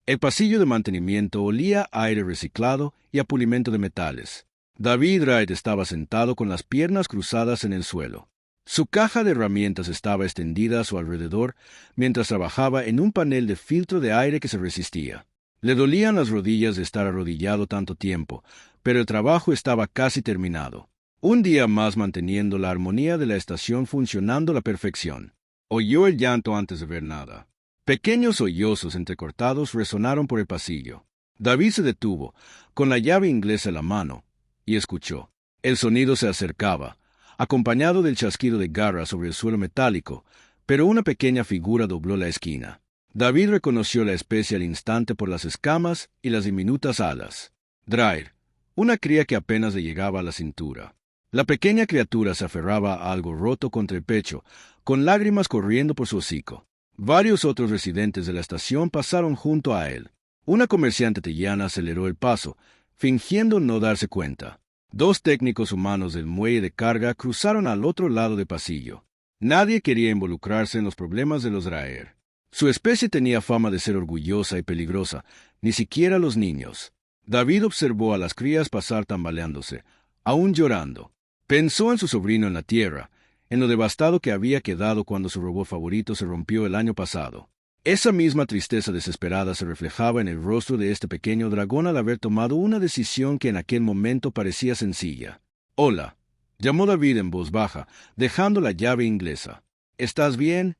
El pasillo de mantenimiento olía a aire reciclado y a pulimento de metales. David Wright estaba sentado con las piernas cruzadas en el suelo. Su caja de herramientas estaba extendida a su alrededor mientras trabajaba en un panel de filtro de aire que se resistía. Le dolían las rodillas de estar arrodillado tanto tiempo, pero el trabajo estaba casi terminado. Un día más manteniendo la armonía de la estación funcionando a la perfección. Oyó el llanto antes de ver nada. Pequeños sollozos entrecortados resonaron por el pasillo. David se detuvo, con la llave inglesa en la mano, y escuchó. El sonido se acercaba, acompañado del chasquido de garras sobre el suelo metálico, pero una pequeña figura dobló la esquina. David reconoció la especie al instante por las escamas y las diminutas alas. Drair, una cría que apenas le llegaba a la cintura. La pequeña criatura se aferraba a algo roto contra el pecho, con lágrimas corriendo por su hocico. Varios otros residentes de la estación pasaron junto a él. Una comerciante tellana aceleró el paso, fingiendo no darse cuenta. Dos técnicos humanos del muelle de carga cruzaron al otro lado del pasillo. Nadie quería involucrarse en los problemas de los Draer. Su especie tenía fama de ser orgullosa y peligrosa, ni siquiera los niños. David observó a las crías pasar tambaleándose, aún llorando. Pensó en su sobrino en la Tierra, en lo devastado que había quedado cuando su robot favorito se rompió el año pasado. Esa misma tristeza desesperada se reflejaba en el rostro de este pequeño dragón al haber tomado una decisión que en aquel momento parecía sencilla. «Hola», llamó David en voz baja, dejando la llave inglesa. «¿Estás bien?»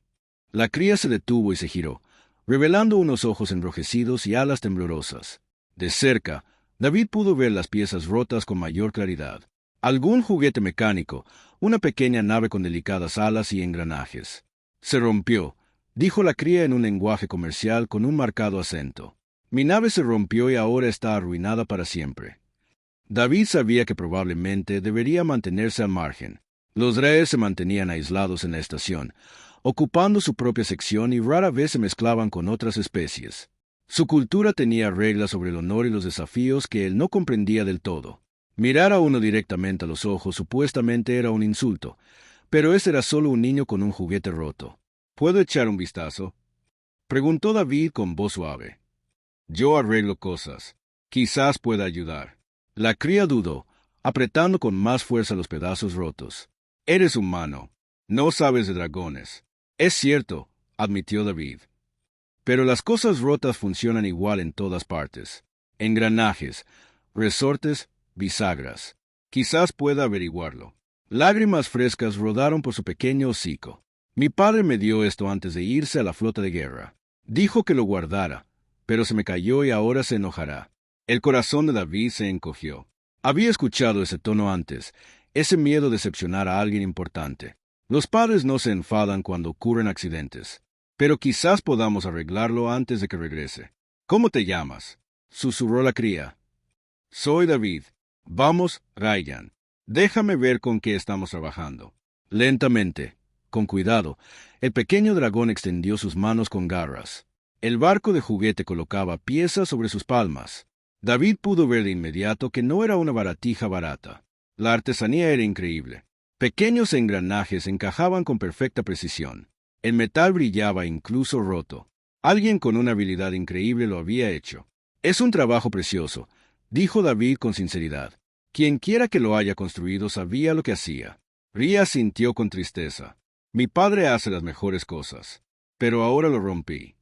La cría se detuvo y se giró, revelando unos ojos enrojecidos y alas temblorosas. De cerca, David pudo ver las piezas rotas con mayor claridad. Algún juguete mecánico, una pequeña nave con delicadas alas y engranajes. «Se rompió», dijo la cría en un lenguaje comercial con un marcado acento. «Mi nave se rompió y ahora está arruinada para siempre». David sabía que probablemente debería mantenerse al margen. Los Draer se mantenían aislados en la estación, ocupando su propia sección y rara vez se mezclaban con otras especies. Su cultura tenía reglas sobre el honor y los desafíos que él no comprendía del todo. Mirar a uno directamente a los ojos supuestamente era un insulto, pero ese era solo un niño con un juguete roto. «¿Puedo echar un vistazo?», preguntó David con voz suave. «Yo arreglo cosas. Quizás pueda ayudar». La cría dudó, apretando con más fuerza los pedazos rotos. «Eres humano. No sabes de dragones». «Es cierto», admitió David. «Pero las cosas rotas funcionan igual en todas partes. Engranajes, resortes, bisagras. Quizás pueda averiguarlo». Lágrimas frescas rodaron por su pequeño hocico. «Mi padre me dio esto antes de irse a la flota de guerra. Dijo que lo guardara, pero se me cayó y ahora se enojará». El corazón de David se encogió. Había escuchado ese tono antes, ese miedo a decepcionar a alguien importante. Los padres no se enfadan cuando ocurren accidentes, pero quizás podamos arreglarlo antes de que regrese. «¿Cómo te llamas?», susurró la cría. «Soy David. Vamos, Ryan. Déjame ver con qué estamos trabajando». Lentamente, con cuidado, el pequeño dragón extendió sus manos con garras. El barco de juguete colocaba piezas sobre sus palmas. David pudo ver de inmediato que no era una baratija barata. La artesanía era increíble. Pequeños engranajes encajaban con perfecta precisión. El metal brillaba incluso roto. Alguien con una habilidad increíble lo había hecho. «Es un trabajo precioso», dijo David con sinceridad. Quien quiera que lo haya construido sabía lo que hacía. Ria sintió con tristeza. «Mi padre hace las mejores cosas, pero ahora lo rompí».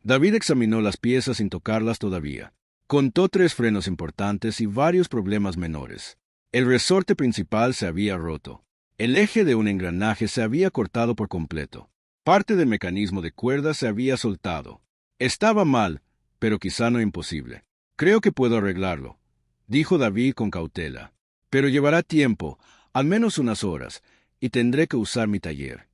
David examinó las piezas sin tocarlas todavía. Contó 3 frenos importantes y varios problemas menores. El resorte principal se había roto. El eje de un engranaje se había cortado por completo. Parte del mecanismo de cuerdas se había soltado. Estaba mal, pero quizá no imposible. «Creo que puedo arreglarlo», dijo David con cautela. «Pero llevará tiempo, al menos unas horas, y tendré que usar mi taller».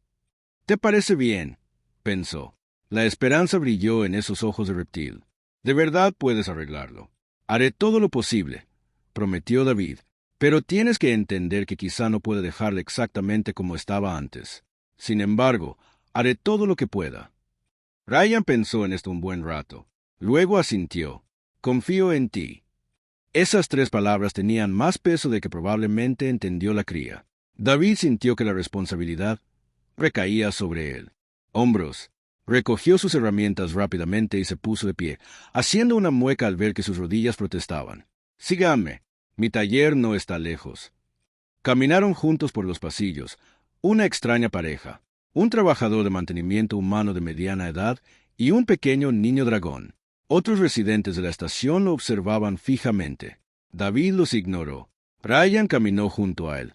«¿Te parece bien?», pensó. La esperanza brilló en esos ojos de reptil. «¿De verdad puedes arreglarlo?» «Haré todo lo posible», prometió David. «Pero tienes que entender que quizá no pueda dejarlo exactamente como estaba antes. Sin embargo, haré todo lo que pueda». Ryan pensó en esto un buen rato. Luego asintió. «Confío en ti». Esas 3 palabras tenían más peso de que probablemente entendió la cría. David sintió que la responsabilidad recaía sobre él. «Hombros», Recogió sus herramientas rápidamente y se puso de pie, haciendo una mueca al ver que sus rodillas protestaban. «Síganme. Mi taller no está lejos». Caminaron juntos por los pasillos, una extraña pareja, un trabajador de mantenimiento humano de mediana edad y un pequeño niño dragón. Otros residentes de la estación lo observaban fijamente. David los ignoró. Ryan caminó junto a él,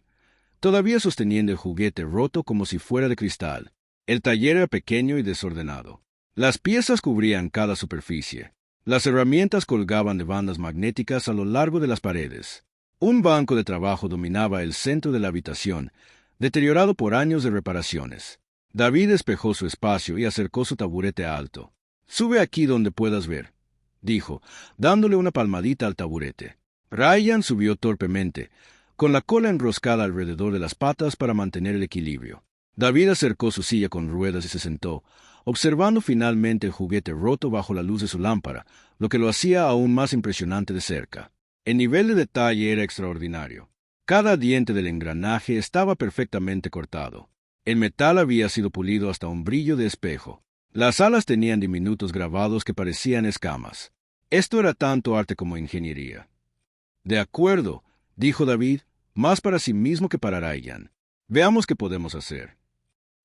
todavía sosteniendo el juguete roto como si fuera de cristal. El taller era pequeño y desordenado. Las piezas cubrían cada superficie. Las herramientas colgaban de bandas magnéticas a lo largo de las paredes. Un banco de trabajo dominaba el centro de la habitación, deteriorado por años de reparaciones. David despejó su espacio y acercó su taburete alto. «Sube aquí donde puedas ver», dijo, dándole una palmadita al taburete. Ryan subió torpemente, con la cola enroscada alrededor de las patas para mantener el equilibrio. David acercó su silla con ruedas y se sentó, observando finalmente el juguete roto bajo la luz de su lámpara, lo que lo hacía aún más impresionante de cerca. El nivel de detalle era extraordinario. Cada diente del engranaje estaba perfectamente cortado. El metal había sido pulido hasta un brillo de espejo. Las alas tenían diminutos grabados que parecían escamas. Esto era tanto arte como ingeniería. «De acuerdo», dijo David, más para sí mismo que para Ryan. «Veamos qué podemos hacer».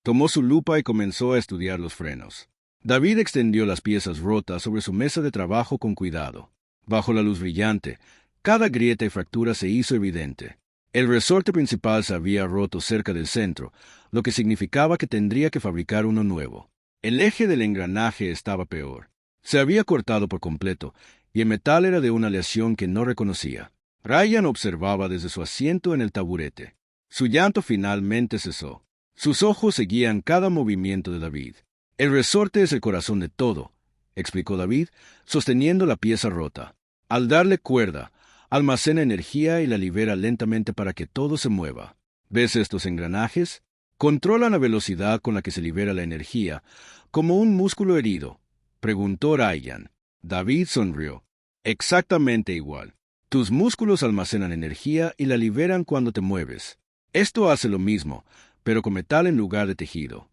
Tomó su lupa y comenzó a estudiar los frenos. David extendió las piezas rotas sobre su mesa de trabajo con cuidado. Bajo la luz brillante, cada grieta y fractura se hizo evidente. El resorte principal se había roto cerca del centro, lo que significaba que tendría que fabricar uno nuevo. El eje del engranaje estaba peor. Se había cortado por completo, y el metal era de una aleación que no reconocía. Ryan observaba desde su asiento en el taburete. Su llanto finalmente cesó. Sus ojos seguían cada movimiento de David. «El resorte es el corazón de todo», explicó David, sosteniendo la pieza rota. «Al darle cuerda, almacena energía y la libera lentamente para que todo se mueva. ¿Ves estos engranajes? Controlan la velocidad con la que se libera la energía, como un músculo herido», preguntó Ryan. David sonrió. «Exactamente igual. Tus músculos almacenan energía y la liberan cuando te mueves. Esto hace lo mismo, pero con metal en lugar de tejido».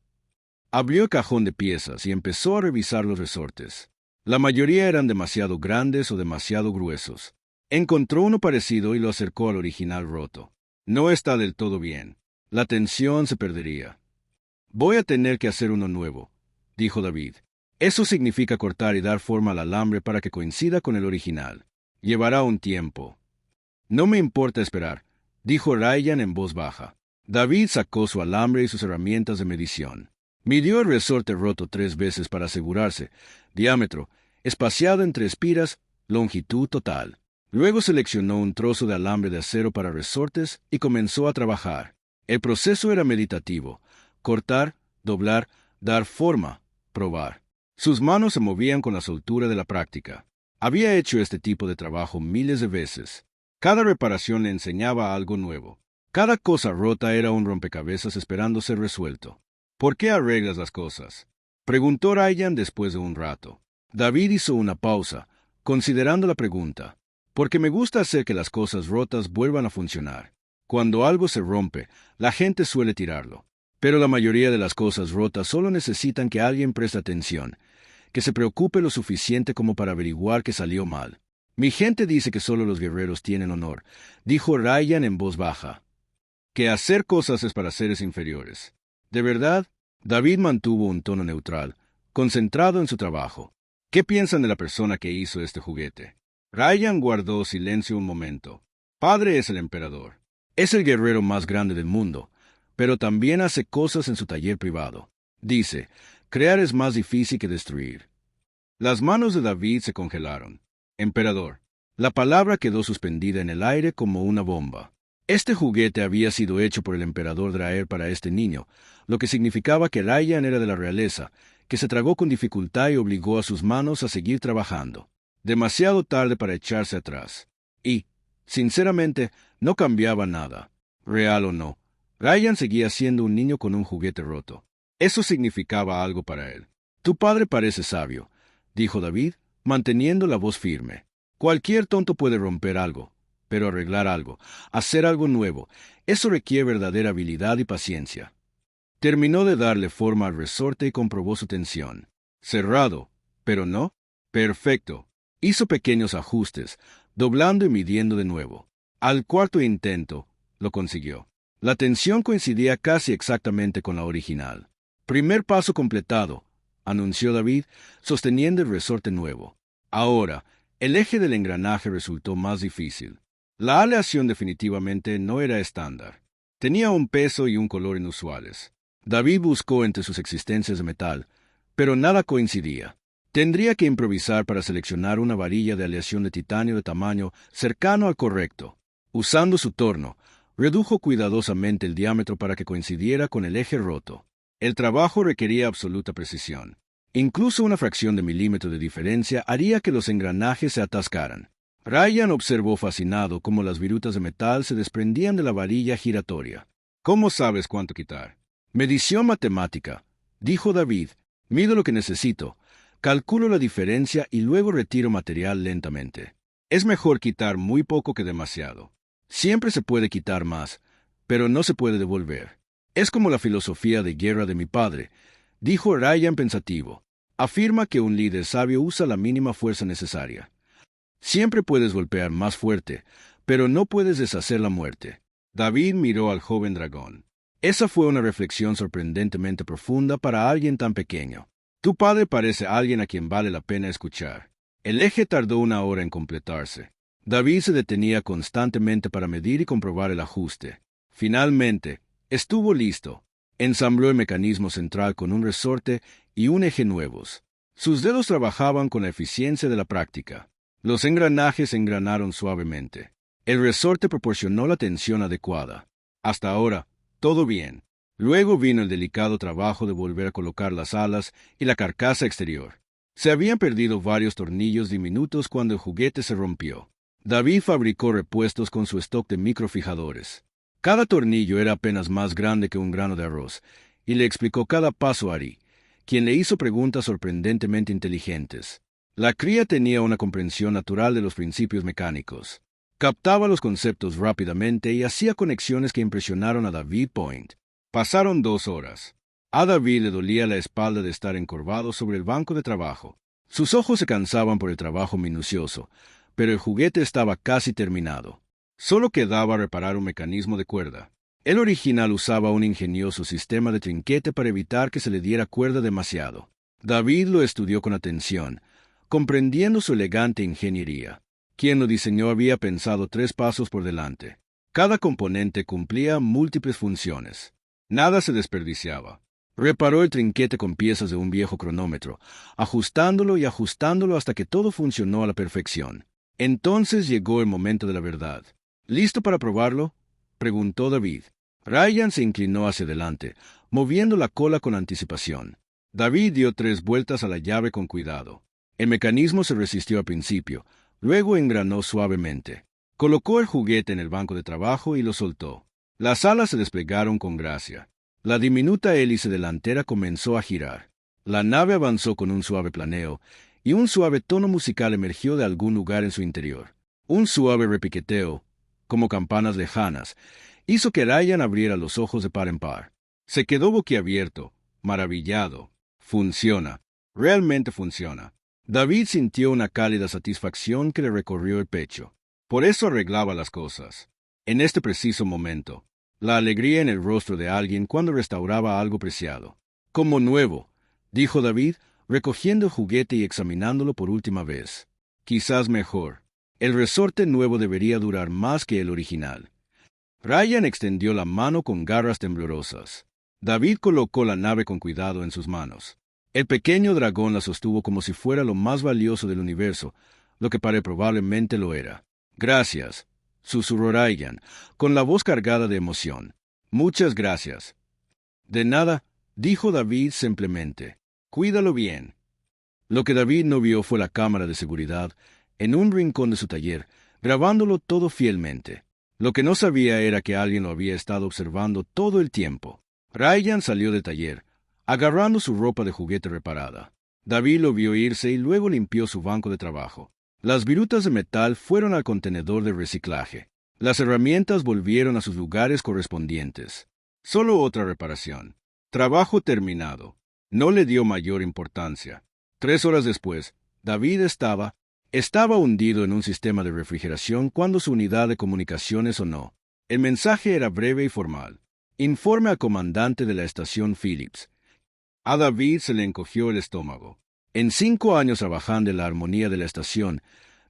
Abrió el cajón de piezas y empezó a revisar los resortes. La mayoría eran demasiado grandes o demasiado gruesos. Encontró uno parecido y lo acercó al original roto. «No está del todo bien. La tensión se perdería». «Voy a tener que hacer uno nuevo», dijo David. «Eso significa cortar y dar forma al alambre para que coincida con el original. Llevará un tiempo». «No me importa esperar», dijo Ryan en voz baja. David sacó su alambre y sus herramientas de medición. Midió el resorte roto 3 veces para asegurarse. Diámetro, espaciado entre espiras, longitud total. Luego seleccionó un trozo de alambre de acero para resortes y comenzó a trabajar. El proceso era meditativo. Cortar, doblar, dar forma, probar. Sus manos se movían con la soltura de la práctica. Había hecho este tipo de trabajo miles de veces. Cada reparación le enseñaba algo nuevo. Cada cosa rota era un rompecabezas esperando ser resuelto. «¿Por qué arreglas las cosas?», preguntó Ryan después de un rato. David hizo una pausa, considerando la pregunta. «Porque me gusta hacer que las cosas rotas vuelvan a funcionar. Cuando algo se rompe, la gente suele tirarlo. Pero la mayoría de las cosas rotas solo necesitan que alguien preste atención, que se preocupe lo suficiente como para averiguar que salió mal. Mi gente dice que solo los guerreros tienen honor», dijo Ryan en voz baja. «Que hacer cosas es para seres inferiores». «¿De verdad?». David mantuvo un tono neutral, concentrado en su trabajo. «¿Qué piensan de la persona que hizo este juguete?». Ryan guardó silencio un momento. «Padre es el emperador. Es el guerrero más grande del mundo, pero también hace cosas en su taller privado. Dice, crear es más difícil que destruir». Las manos de David se congelaron. «Emperador». La palabra quedó suspendida en el aire como una bomba. Este juguete había sido hecho por el emperador Draer para este niño, lo que significaba que Ryan era de la realeza, que se tragó con dificultad y obligó a sus manos a seguir trabajando. Demasiado tarde para echarse atrás. Y, sinceramente, no cambiaba nada. Real o no, Ryan seguía siendo un niño con un juguete roto. Eso significaba algo para él. «Tu padre parece sabio», dijo David, manteniendo la voz firme. «Cualquier tonto puede romper algo. Pero arreglar algo, hacer algo nuevo, eso requiere verdadera habilidad y paciencia». Terminó de darle forma al resorte y comprobó su tensión. Cerrado, pero no. Perfecto. Hizo pequeños ajustes, doblando y midiendo de nuevo. Al cuarto intento, lo consiguió. La tensión coincidía casi exactamente con la original. Primer paso completado, anunció David, sosteniendo el resorte nuevo. Ahora, el eje del engranaje resultó más difícil. La aleación definitivamente no era estándar. Tenía un peso y un color inusuales. David buscó entre sus existencias de metal, pero nada coincidía. Tendría que improvisar para seleccionar una varilla de aleación de titanio de tamaño cercano al correcto. Usando su torno, redujo cuidadosamente el diámetro para que coincidiera con el eje roto. El trabajo requería absoluta precisión. Incluso una fracción de milímetro de diferencia haría que los engranajes se atascaran. Ryan observó fascinado cómo las virutas de metal se desprendían de la varilla giratoria. ¿Cómo sabes cuánto quitar? Medición matemática, dijo David. Mido lo que necesito, calculo la diferencia y luego retiro material lentamente. Es mejor quitar muy poco que demasiado. Siempre se puede quitar más, pero no se puede devolver. Es como la filosofía de guerra de mi padre, dijo Ryan pensativo. Afirma que un líder sabio usa la mínima fuerza necesaria. Siempre puedes golpear más fuerte, pero no puedes deshacer la muerte. David miró al joven dragón. Esa fue una reflexión sorprendentemente profunda para alguien tan pequeño. Tu padre parece alguien a quien vale la pena escuchar. El eje tardó 1 hora en completarse. David se detenía constantemente para medir y comprobar el ajuste. Finalmente, estuvo listo. Ensambló el mecanismo central con un resorte y un eje nuevos. Sus dedos trabajaban con la eficiencia de la práctica. Los engranajes engranaron suavemente. El resorte proporcionó la tensión adecuada. Hasta ahora, todo bien. Luego vino el delicado trabajo de volver a colocar las alas y la carcasa exterior. Se habían perdido varios tornillos diminutos cuando el juguete se rompió. David fabricó repuestos con su stock de microfijadores. Cada tornillo era apenas más grande que un grano de arroz, y le explicó cada paso a Ari, quien le hizo preguntas sorprendentemente inteligentes. La cría tenía una comprensión natural de los principios mecánicos. Captaba los conceptos rápidamente y hacía conexiones que impresionaron a David Point. Pasaron 2 horas. A David le dolía la espalda de estar encorvado sobre el banco de trabajo. Sus ojos se cansaban por el trabajo minucioso, pero el juguete estaba casi terminado. Solo quedaba reparar un mecanismo de cuerda. El original usaba un ingenioso sistema de trinquete para evitar que se le diera cuerda demasiado. David lo estudió con atención, comprendiendo su elegante ingeniería. Quien lo diseñó había pensado 3 pasos por delante. Cada componente cumplía múltiples funciones. Nada se desperdiciaba. Reparó el trinquete con piezas de un viejo cronómetro, ajustándolo y ajustándolo hasta que todo funcionó a la perfección. Entonces llegó el momento de la verdad. ¿Listo para probarlo?, preguntó David. Ryan se inclinó hacia adelante, moviendo la cola con anticipación. David dio 3 vueltas a la llave con cuidado. El mecanismo se resistió al principio, luego engranó suavemente. Colocó el juguete en el banco de trabajo y lo soltó. Las alas se desplegaron con gracia. La diminuta hélice delantera comenzó a girar. La nave avanzó con un suave planeo, y un suave tono musical emergió de algún lugar en su interior. Un suave repiqueteo, como campanas lejanas, hizo que Ryan abriera los ojos de par en par. Se quedó boquiabierto, maravillado. Funciona. Realmente funciona. David sintió una cálida satisfacción que le recorrió el pecho. Por eso arreglaba las cosas. En este preciso momento, la alegría en el rostro de alguien cuando restauraba algo preciado. Como nuevo, dijo David, recogiendo el juguete y examinándolo por última vez. Quizás mejor. El resorte nuevo debería durar más que el original. Ryan extendió la mano con garras temblorosas. David colocó la nave con cuidado en sus manos. El pequeño dragón la sostuvo como si fuera lo más valioso del universo, lo que probablemente lo era. Gracias, susurró Ryan, con la voz cargada de emoción. Muchas gracias. De nada, dijo David simplemente. Cuídalo bien. Lo que David no vio fue la cámara de seguridad, en un rincón de su taller, grabándolo todo fielmente. Lo que no sabía era que alguien lo había estado observando todo el tiempo. Ryan salió del taller, agarrando su ropa de juguete reparada. David lo vio irse y luego limpió su banco de trabajo. Las virutas de metal fueron al contenedor de reciclaje. Las herramientas volvieron a sus lugares correspondientes. Solo otra reparación. Trabajo terminado. No le dio mayor importancia. 3 horas después, David estaba hundido en un sistema de refrigeración cuando su unidad de comunicaciones sonó. El mensaje era breve y formal. Informe al comandante de la estación Phillips. A David se le encogió el estómago. En 5 años trabajando en la armonía de la estación,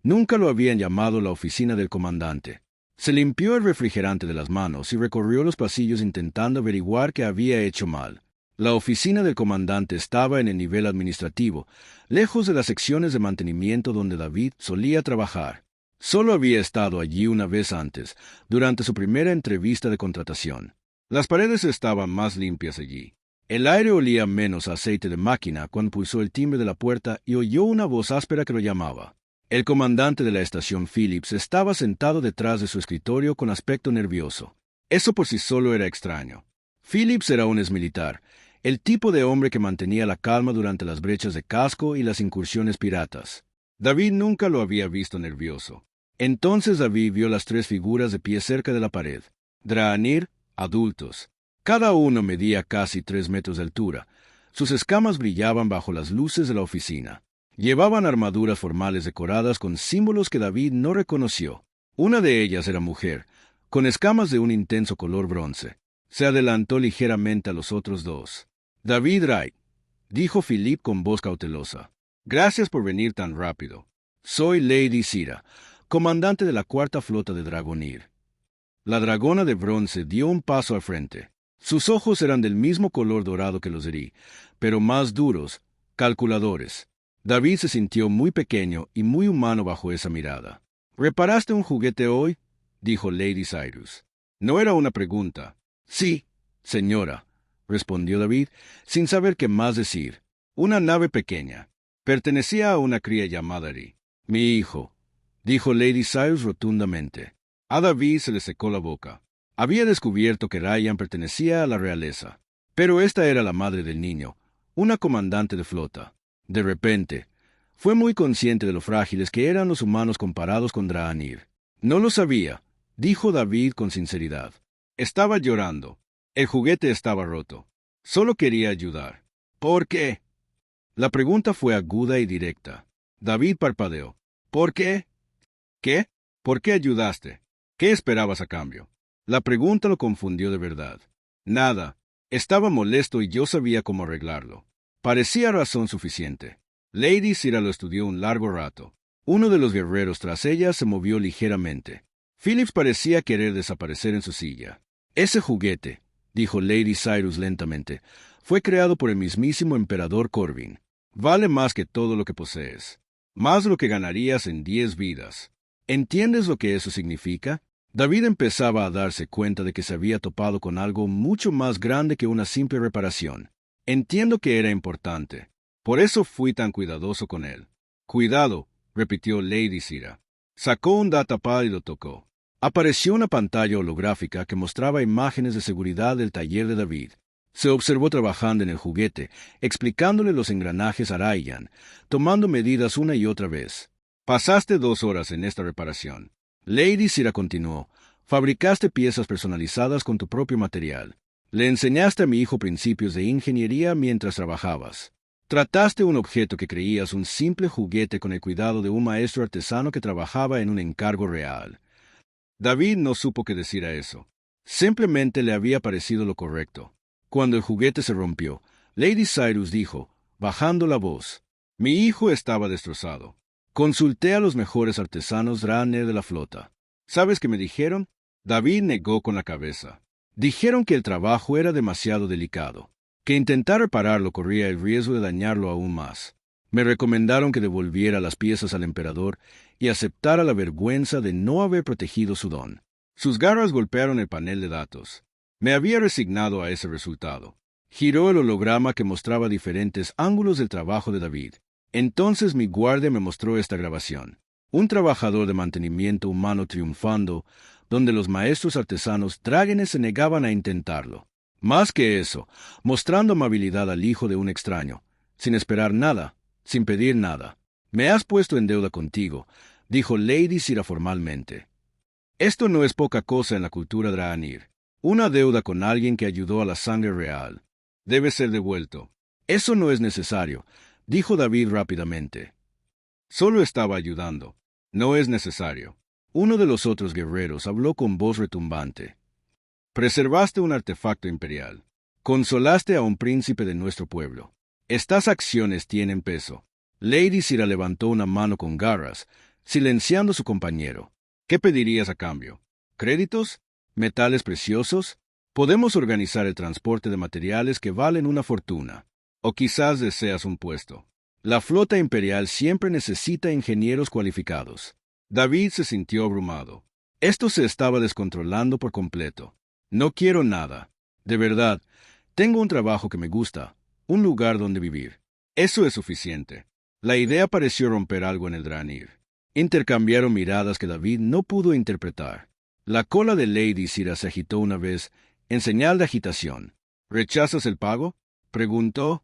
nunca lo habían llamado la oficina del comandante. Se limpió el refrigerante de las manos y recorrió los pasillos intentando averiguar qué había hecho mal. La oficina del comandante estaba en el nivel administrativo, lejos de las secciones de mantenimiento donde David solía trabajar. Solo había estado allí una vez antes, durante su primera entrevista de contratación. Las paredes estaban más limpias allí. El aire olía menos a aceite de máquina cuando pulsó el timbre de la puerta y oyó una voz áspera que lo llamaba. El comandante de la estación Phillips estaba sentado detrás de su escritorio con aspecto nervioso. Eso por sí solo era extraño. Phillips era un exmilitar, el tipo de hombre que mantenía la calma durante las brechas de casco y las incursiones piratas. David nunca lo había visto nervioso. Entonces David vio las 3 figuras de pie cerca de la pared. Draenir, adultos. Cada uno medía casi 3 metros de altura. Sus escamas brillaban bajo las luces de la oficina. Llevaban armaduras formales decoradas con símbolos que David no reconoció. Una de ellas era mujer, con escamas de un intenso color bronce. Se adelantó ligeramente a los otros 2. David Wright, dijo Philip con voz cautelosa. Gracias por venir tan rápido. Soy Lady Sira, comandante de la 4ª flota de Dragonir. La dragona de bronce dio un paso al frente. Sus ojos eran del mismo color dorado que los de Ri, pero más duros, calculadores. David se sintió muy pequeño y muy humano bajo esa mirada. ¿Reparaste un juguete hoy?, dijo Lady Cyrus. No era una pregunta. Sí, señora, respondió David, sin saber qué más decir. Una nave pequeña. Pertenecía a una cría llamada Ri. Mi hijo, dijo Lady Cyrus rotundamente. A David se le secó la boca. Había descubierto que Ryan pertenecía a la realeza. Pero esta era la madre del niño, una comandante de flota. De repente, fue muy consciente de lo frágiles que eran los humanos comparados con Draenir. No lo sabía, dijo David con sinceridad. Estaba llorando. El juguete estaba roto. Solo quería ayudar. ¿Por qué? La pregunta fue aguda y directa. David parpadeó. ¿Por qué? ¿Qué? ¿Por qué ayudaste? ¿Qué esperabas a cambio? La pregunta lo confundió de verdad. Nada. Estaba molesto y yo sabía cómo arreglarlo. Parecía razón suficiente. Lady Sira lo estudió un largo rato. Uno de los guerreros tras ella se movió ligeramente. Phillips parecía querer desaparecer en su silla. Ese juguete, dijo Lady Cyrus lentamente, fue creado por el mismísimo emperador Corvin. Vale más que todo lo que posees. Más de lo que ganarías en 10 vidas. ¿Entiendes lo que eso significa? David empezaba a darse cuenta de que se había topado con algo mucho más grande que una simple reparación. Entiendo que era importante. Por eso fui tan cuidadoso con él. Cuidado, repitió Lady Sira. Sacó un datapad y lo tocó. Apareció una pantalla holográfica que mostraba imágenes de seguridad del taller de David. Se observó trabajando en el juguete, explicándole los engranajes a Ryan, tomando medidas una y otra vez. Pasaste 2 horas en esta reparación. Lady Sira continuó. Fabricaste piezas personalizadas con tu propio material. Le enseñaste a mi hijo principios de ingeniería mientras trabajabas. Trataste un objeto que creías un simple juguete con el cuidado de un maestro artesano que trabajaba en un encargo real. David no supo qué decir a eso. Simplemente le había parecido lo correcto. Cuando el juguete se rompió, Lady Cyrus dijo, bajando la voz, mi hijo estaba destrozado. Consulté a los mejores artesanos Draenir de la flota. ¿Sabes qué me dijeron? David negó con la cabeza. Dijeron que el trabajo era demasiado delicado, que intentar repararlo corría el riesgo de dañarlo aún más. Me recomendaron que devolviera las piezas al emperador y aceptara la vergüenza de no haber protegido su don. Sus garras golpearon el panel de datos. Me había resignado a ese resultado. Giró el holograma que mostraba diferentes ángulos del trabajo de David. Entonces mi guardia me mostró esta grabación. Un trabajador de mantenimiento humano triunfando, donde los maestros artesanos Draenir se negaban a intentarlo. Más que eso, mostrando amabilidad al hijo de un extraño, sin esperar nada, sin pedir nada. Me has puesto en deuda contigo, dijo Lady Sira formalmente. Esto no es poca cosa en la cultura Draenir. Una deuda con alguien que ayudó a la sangre real. Debe ser devuelto. Eso no es necesario, dijo David rápidamente. Solo estaba ayudando. No es necesario. Uno de los otros guerreros habló con voz retumbante. Preservaste un artefacto imperial. Consolaste a un príncipe de nuestro pueblo. Estas acciones tienen peso. Lady Sira levantó una mano con garras, silenciando a su compañero. ¿Qué pedirías a cambio? ¿Créditos? ¿Metales preciosos? Podemos organizar el transporte de materiales que valen una fortuna. O quizás deseas un puesto. La flota imperial siempre necesita ingenieros cualificados. David se sintió abrumado. Esto se estaba descontrolando por completo. No quiero nada. De verdad, tengo un trabajo que me gusta, un lugar donde vivir. Eso es suficiente. La idea pareció romper algo en el Draenir. Intercambiaron miradas que David no pudo interpretar. La cola de Lady Sira se agitó una vez, en señal de agitación. ¿Rechazas el pago?, preguntó.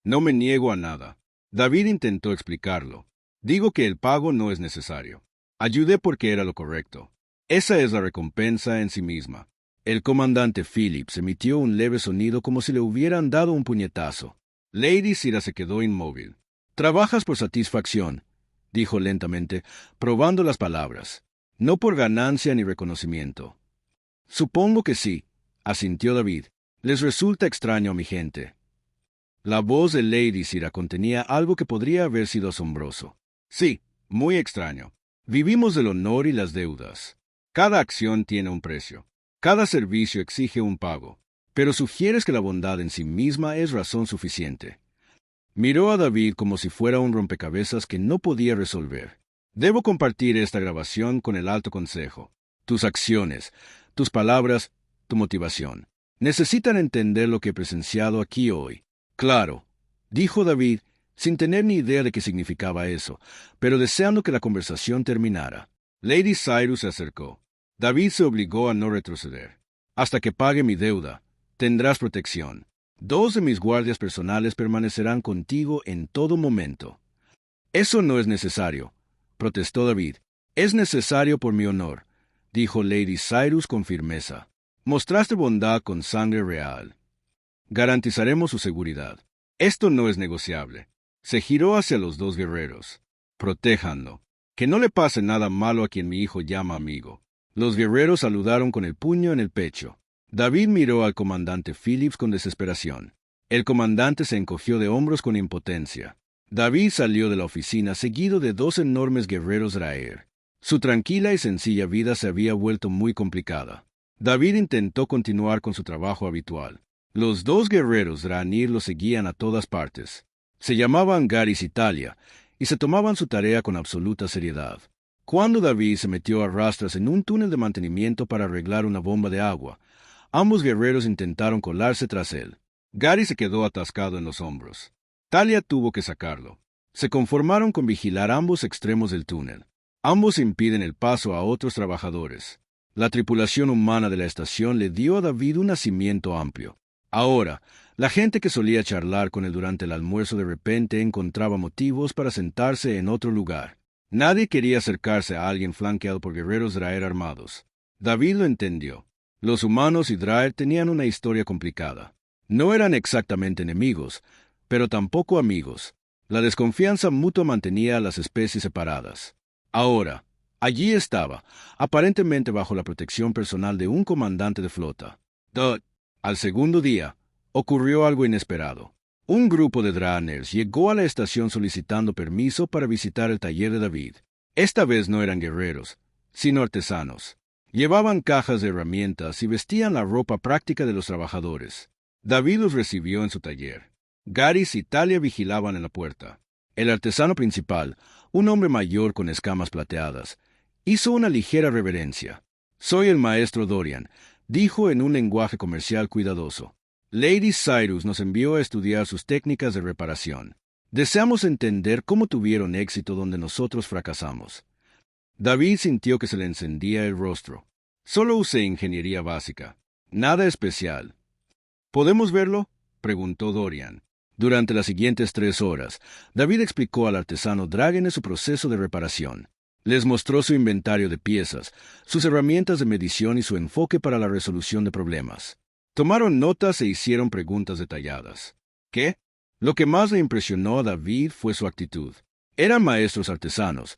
No me niego a nada. David intentó explicarlo. Digo que el pago no es necesario. Ayudé porque era lo correcto. Esa es la recompensa en sí misma. El comandante Phillips emitió un leve sonido como si le hubieran dado un puñetazo. Lady Sira se quedó inmóvil. «Trabajas por satisfacción», dijo lentamente, probando las palabras. «No por ganancia ni reconocimiento». «Supongo que sí», asintió David. «Les resulta extraño a mi gente». La voz de Lady Sira contenía algo que podría haber sido asombroso. «Sí, muy extraño. Vivimos del honor y las deudas. Cada acción tiene un precio. Cada servicio exige un pago. Pero sugieres que la bondad en sí misma es razón suficiente». Miró a David como si fuera un rompecabezas que no podía resolver. «Debo compartir esta grabación con el Alto Consejo. Tus acciones, tus palabras, tu motivación. Necesitan entender lo que he presenciado aquí hoy». «Claro», dijo David, sin tener ni idea de qué significaba eso, pero deseando que la conversación terminara. Lady Cyrus se acercó. David se obligó a no retroceder. «Hasta que pague mi deuda, tendrás protección. 2 de mis guardias personales permanecerán contigo en todo momento». «Eso no es necesario», protestó David. «Es necesario por mi honor», dijo Lady Cyrus con firmeza. «Mostraste bondad con sangre real. Garantizaremos su seguridad. Esto no es negociable». Se giró hacia los 2 guerreros. «Protéjanlo. Que no le pase nada malo a quien mi hijo llama amigo». Los guerreros saludaron con el puño en el pecho. David miró al comandante Phillips con desesperación. El comandante se encogió de hombros con impotencia. David salió de la oficina seguido de 2 enormes guerreros Draenei. Su tranquila y sencilla vida se había vuelto muy complicada. David intentó continuar con su trabajo habitual. Los 2 guerreros Draenei lo seguían a todas partes. Se llamaban Garrus y Talia, y se tomaban su tarea con absoluta seriedad. Cuando David se metió a rastras en un túnel de mantenimiento para arreglar una bomba de agua, ambos guerreros intentaron colarse tras él. Garrus se quedó atascado en los hombros. Talia tuvo que sacarlo. Se conformaron con vigilar ambos extremos del túnel. Ambos impiden el paso a otros trabajadores. La tripulación humana de la estación le dio a David un nacimiento amplio. Ahora, la gente que solía charlar con él durante el almuerzo de repente encontraba motivos para sentarse en otro lugar. Nadie quería acercarse a alguien flanqueado por guerreros Draenei armados. David lo entendió. Los humanos y Draenei tenían una historia complicada. No eran exactamente enemigos, pero tampoco amigos. La desconfianza mutua mantenía a las especies separadas. Ahora, allí estaba, aparentemente bajo la protección personal de un comandante de flota. Al segundo día, ocurrió algo inesperado. Un grupo de Draeneirs llegó a la estación solicitando permiso para visitar el taller de David. Esta vez no eran guerreros, sino artesanos. Llevaban cajas de herramientas y vestían la ropa práctica de los trabajadores. David los recibió en su taller. Garrus y Talia vigilaban en la puerta. El artesano principal, un hombre mayor con escamas plateadas, hizo una ligera reverencia. «Soy el maestro Dorian», dijo en un lenguaje comercial cuidadoso. «Lady Cyrus nos envió a estudiar sus técnicas de reparación. Deseamos entender cómo tuvieron éxito donde nosotros fracasamos». David sintió que se le encendía el rostro. «Solo usé ingeniería básica. Nada especial». «¿Podemos verlo?», preguntó Dorian. Durante las siguientes 3 horas, David explicó al artesano Draenei su proceso de reparación. Les mostró su inventario de piezas, sus herramientas de medición y su enfoque para la resolución de problemas. Tomaron notas e hicieron preguntas detalladas. ¿Qué? Lo que más le impresionó a David fue su actitud. Eran maestros artesanos,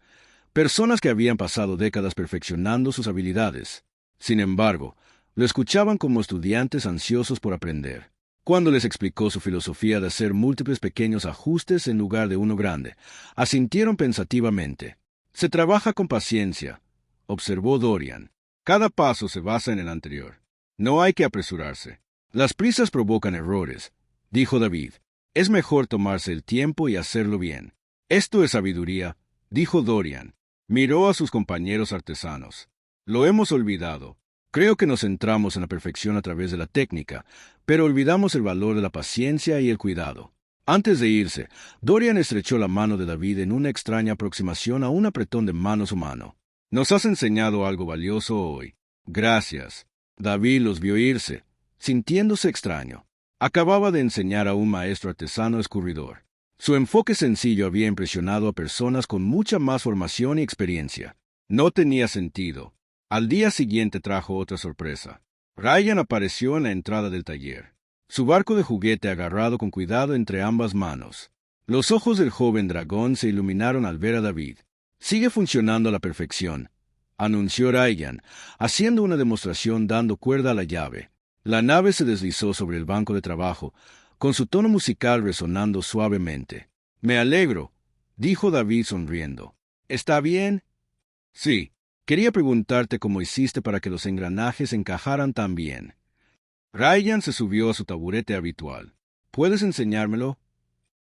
personas que habían pasado décadas perfeccionando sus habilidades. Sin embargo, lo escuchaban como estudiantes ansiosos por aprender. Cuando les explicó su filosofía de hacer múltiples pequeños ajustes en lugar de uno grande, asintieron pensativamente. Se trabaja con paciencia, observó Dorian. Cada paso se basa en el anterior. No hay que apresurarse. Las prisas provocan errores, dijo David. Es mejor tomarse el tiempo y hacerlo bien. Esto es sabiduría, dijo Dorian. Miró a sus compañeros artesanos. Lo hemos olvidado. Creo que nos centramos en la perfección a través de la técnica, pero olvidamos el valor de la paciencia y el cuidado. Antes de irse, Dorian estrechó la mano de David en una extraña aproximación a un apretón de manos humano. Nos has enseñado algo valioso hoy. Gracias. David los vio irse, sintiéndose extraño. Acababa de enseñar a un maestro artesano escurridor. Su enfoque sencillo había impresionado a personas con mucha más formación y experiencia. No tenía sentido. Al día siguiente trajo otra sorpresa. Ryan apareció en la entrada del taller, su barco de juguete agarrado con cuidado entre ambas manos. Los ojos del joven dragón se iluminaron al ver a David. Sigue funcionando a la perfección, anunció Ryan, haciendo una demostración dando cuerda a la llave. La nave se deslizó sobre el banco de trabajo, con su tono musical resonando suavemente. Me alegro, dijo David sonriendo. ¿Está bien? Sí. Quería preguntarte cómo hiciste para que los engranajes encajaran tan bien. Ryan se subió a su taburete habitual. ¿Puedes enseñármelo?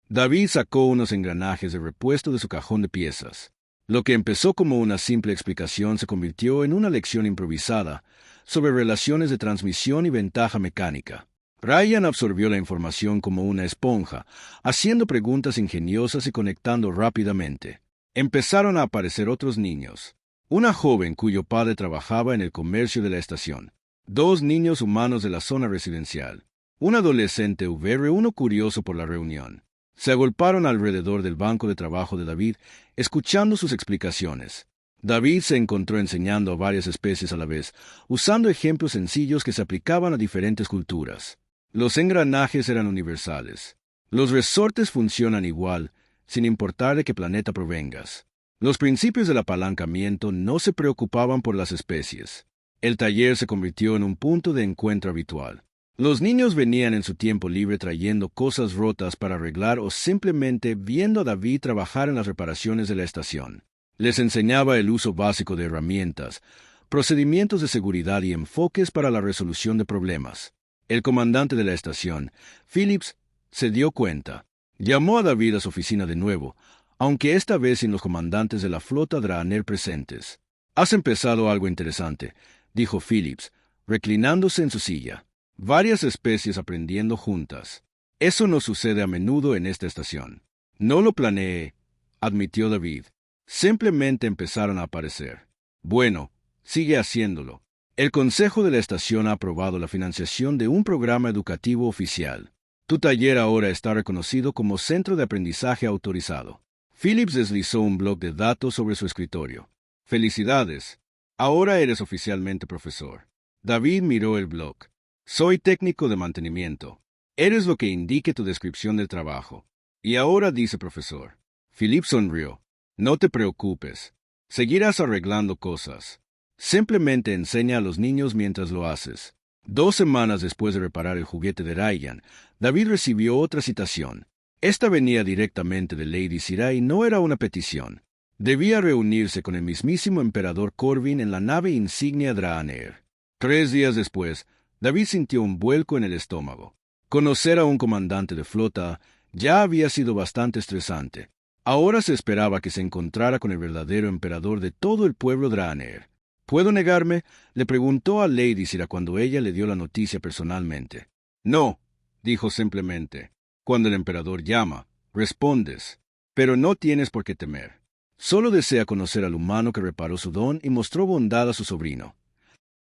David sacó unos engranajes de repuesto de su cajón de piezas. Lo que empezó como una simple explicación se convirtió en una lección improvisada sobre relaciones de transmisión y ventaja mecánica. Ryan absorbió la información como una esponja, haciendo preguntas ingeniosas y conectando rápidamente. Empezaron a aparecer otros niños. Una joven cuyo padre trabajaba en el comercio de la estación. 2 niños humanos de la zona residencial. Un adolescente VR, uno curioso por la reunión. Se agolparon alrededor del banco de trabajo de David, escuchando sus explicaciones. David se encontró enseñando a varias especies a la vez, usando ejemplos sencillos que se aplicaban a diferentes culturas. Los engranajes eran universales. Los resortes funcionan igual, sin importar de qué planeta provengas. Los principios del apalancamiento no se preocupaban por las especies. El taller se convirtió en un punto de encuentro habitual. Los niños venían en su tiempo libre trayendo cosas rotas para arreglar o simplemente viendo a David trabajar en las reparaciones de la estación. Les enseñaba el uso básico de herramientas, procedimientos de seguridad y enfoques para la resolución de problemas. El comandante de la estación, Phillips, se dio cuenta. Llamó a David a su oficina de nuevo, aunque esta vez sin los comandantes de la flota Draenei presentes. «Has empezado algo interesante», dijo Phillips, reclinándose en su silla. «Varias especies aprendiendo juntas. Eso no sucede a menudo en esta estación». «No lo planeé», admitió David. «Simplemente empezaron a aparecer». «Bueno, sigue haciéndolo. El Consejo de la Estación ha aprobado la financiación de un programa educativo oficial. Tu taller ahora está reconocido como Centro de Aprendizaje Autorizado». Phillips deslizó un bloc de datos sobre su escritorio. «Felicidades. Ahora eres oficialmente profesor». David miró el bloc. «Soy técnico de mantenimiento. Eres lo que indique tu descripción del trabajo. Y ahora dice profesor». Phillips sonrió. «No te preocupes. Seguirás arreglando cosas. Simplemente enseña a los niños mientras lo haces». 2 semanas después de reparar el juguete de Ryan, David recibió otra citación. Esta venía directamente de Lady Sira y no era una petición. Debía reunirse con el mismísimo emperador Corvin en la nave insignia Draenei. 3 días después, David sintió un vuelco en el estómago. Conocer a un comandante de flota ya había sido bastante estresante. Ahora se esperaba que se encontrara con el verdadero emperador de todo el pueblo Draenei. ¿Puedo negarme?, le preguntó a Lady Sira cuando ella le dio la noticia personalmente. «No», dijo simplemente. «Cuando el emperador llama, respondes. Pero no tienes por qué temer. Solo desea conocer al humano que reparó su don y mostró bondad a su sobrino».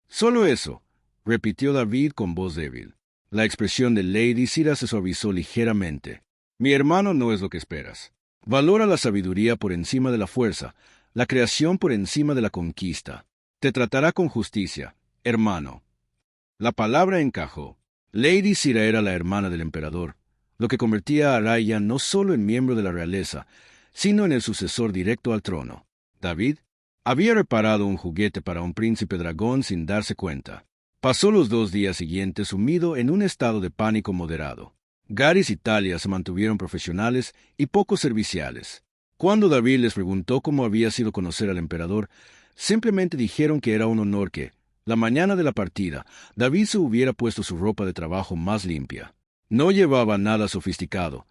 «Solo eso», repitió David con voz débil. La expresión de Lady Sira se suavizó ligeramente. «Mi hermano no es lo que esperas. Valora la sabiduría por encima de la fuerza, la creación por encima de la conquista. Te tratará con justicia, hermano». La palabra encajó. Lady Sira era la hermana del emperador, lo que convertía a Ryan no solo en miembro de la realeza, sino en el sucesor directo al trono. David había reparado un juguete para un príncipe dragón sin darse cuenta. Pasó los 2 días siguientes sumido en un estado de pánico moderado. Garrus y Talia se mantuvieron profesionales y poco serviciales. Cuando David les preguntó cómo había sido conocer al emperador, simplemente dijeron que era un honor que, la mañana de la partida, David se hubiera puesto su ropa de trabajo más limpia. No llevaba nada sofisticado,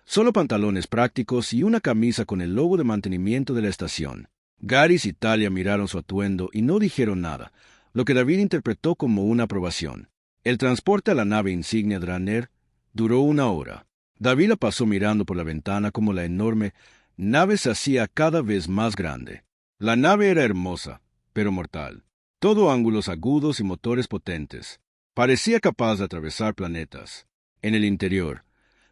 solo pantalones prácticos y una camisa con el logo de mantenimiento de la estación. Garrus y Talia miraron su atuendo y no dijeron nada, lo que David interpretó como una aprobación. El transporte a la nave insignia Draenor duró 1 hora. David la pasó mirando por la ventana como la enorme nave se hacía cada vez más grande. La nave era hermosa, pero mortal. Todo ángulos agudos y motores potentes. Parecía capaz de atravesar planetas. En el interior,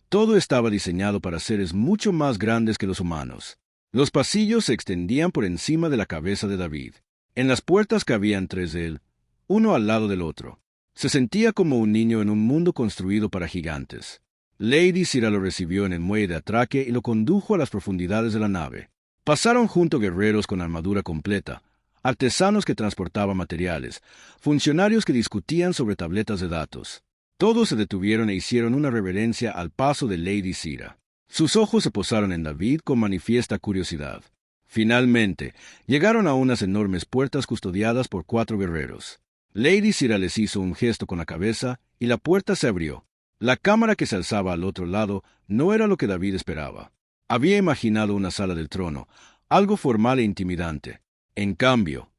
todo estaba diseñado para seres mucho más grandes que los humanos. Los pasillos se extendían por encima de la cabeza de David. En las puertas cabían 3 de él, uno al lado del otro. Se sentía como un niño en un mundo construido para gigantes. Lady Sira lo recibió en el muelle de atraque y lo condujo a las profundidades de la nave. Pasaron junto guerreros con armadura completa, artesanos que transportaban materiales, funcionarios que discutían sobre tabletas de datos. Todos se detuvieron e hicieron una reverencia al paso de Lady Sira. Sus ojos se posaron en David con manifiesta curiosidad. Finalmente, llegaron a unas enormes puertas custodiadas por 4 guerreros. Lady Sira les hizo un gesto con la cabeza y la puerta se abrió. La cámara que se alzaba al otro lado no era lo que David esperaba. Había imaginado una sala del trono, algo formal e intimidante. En cambio,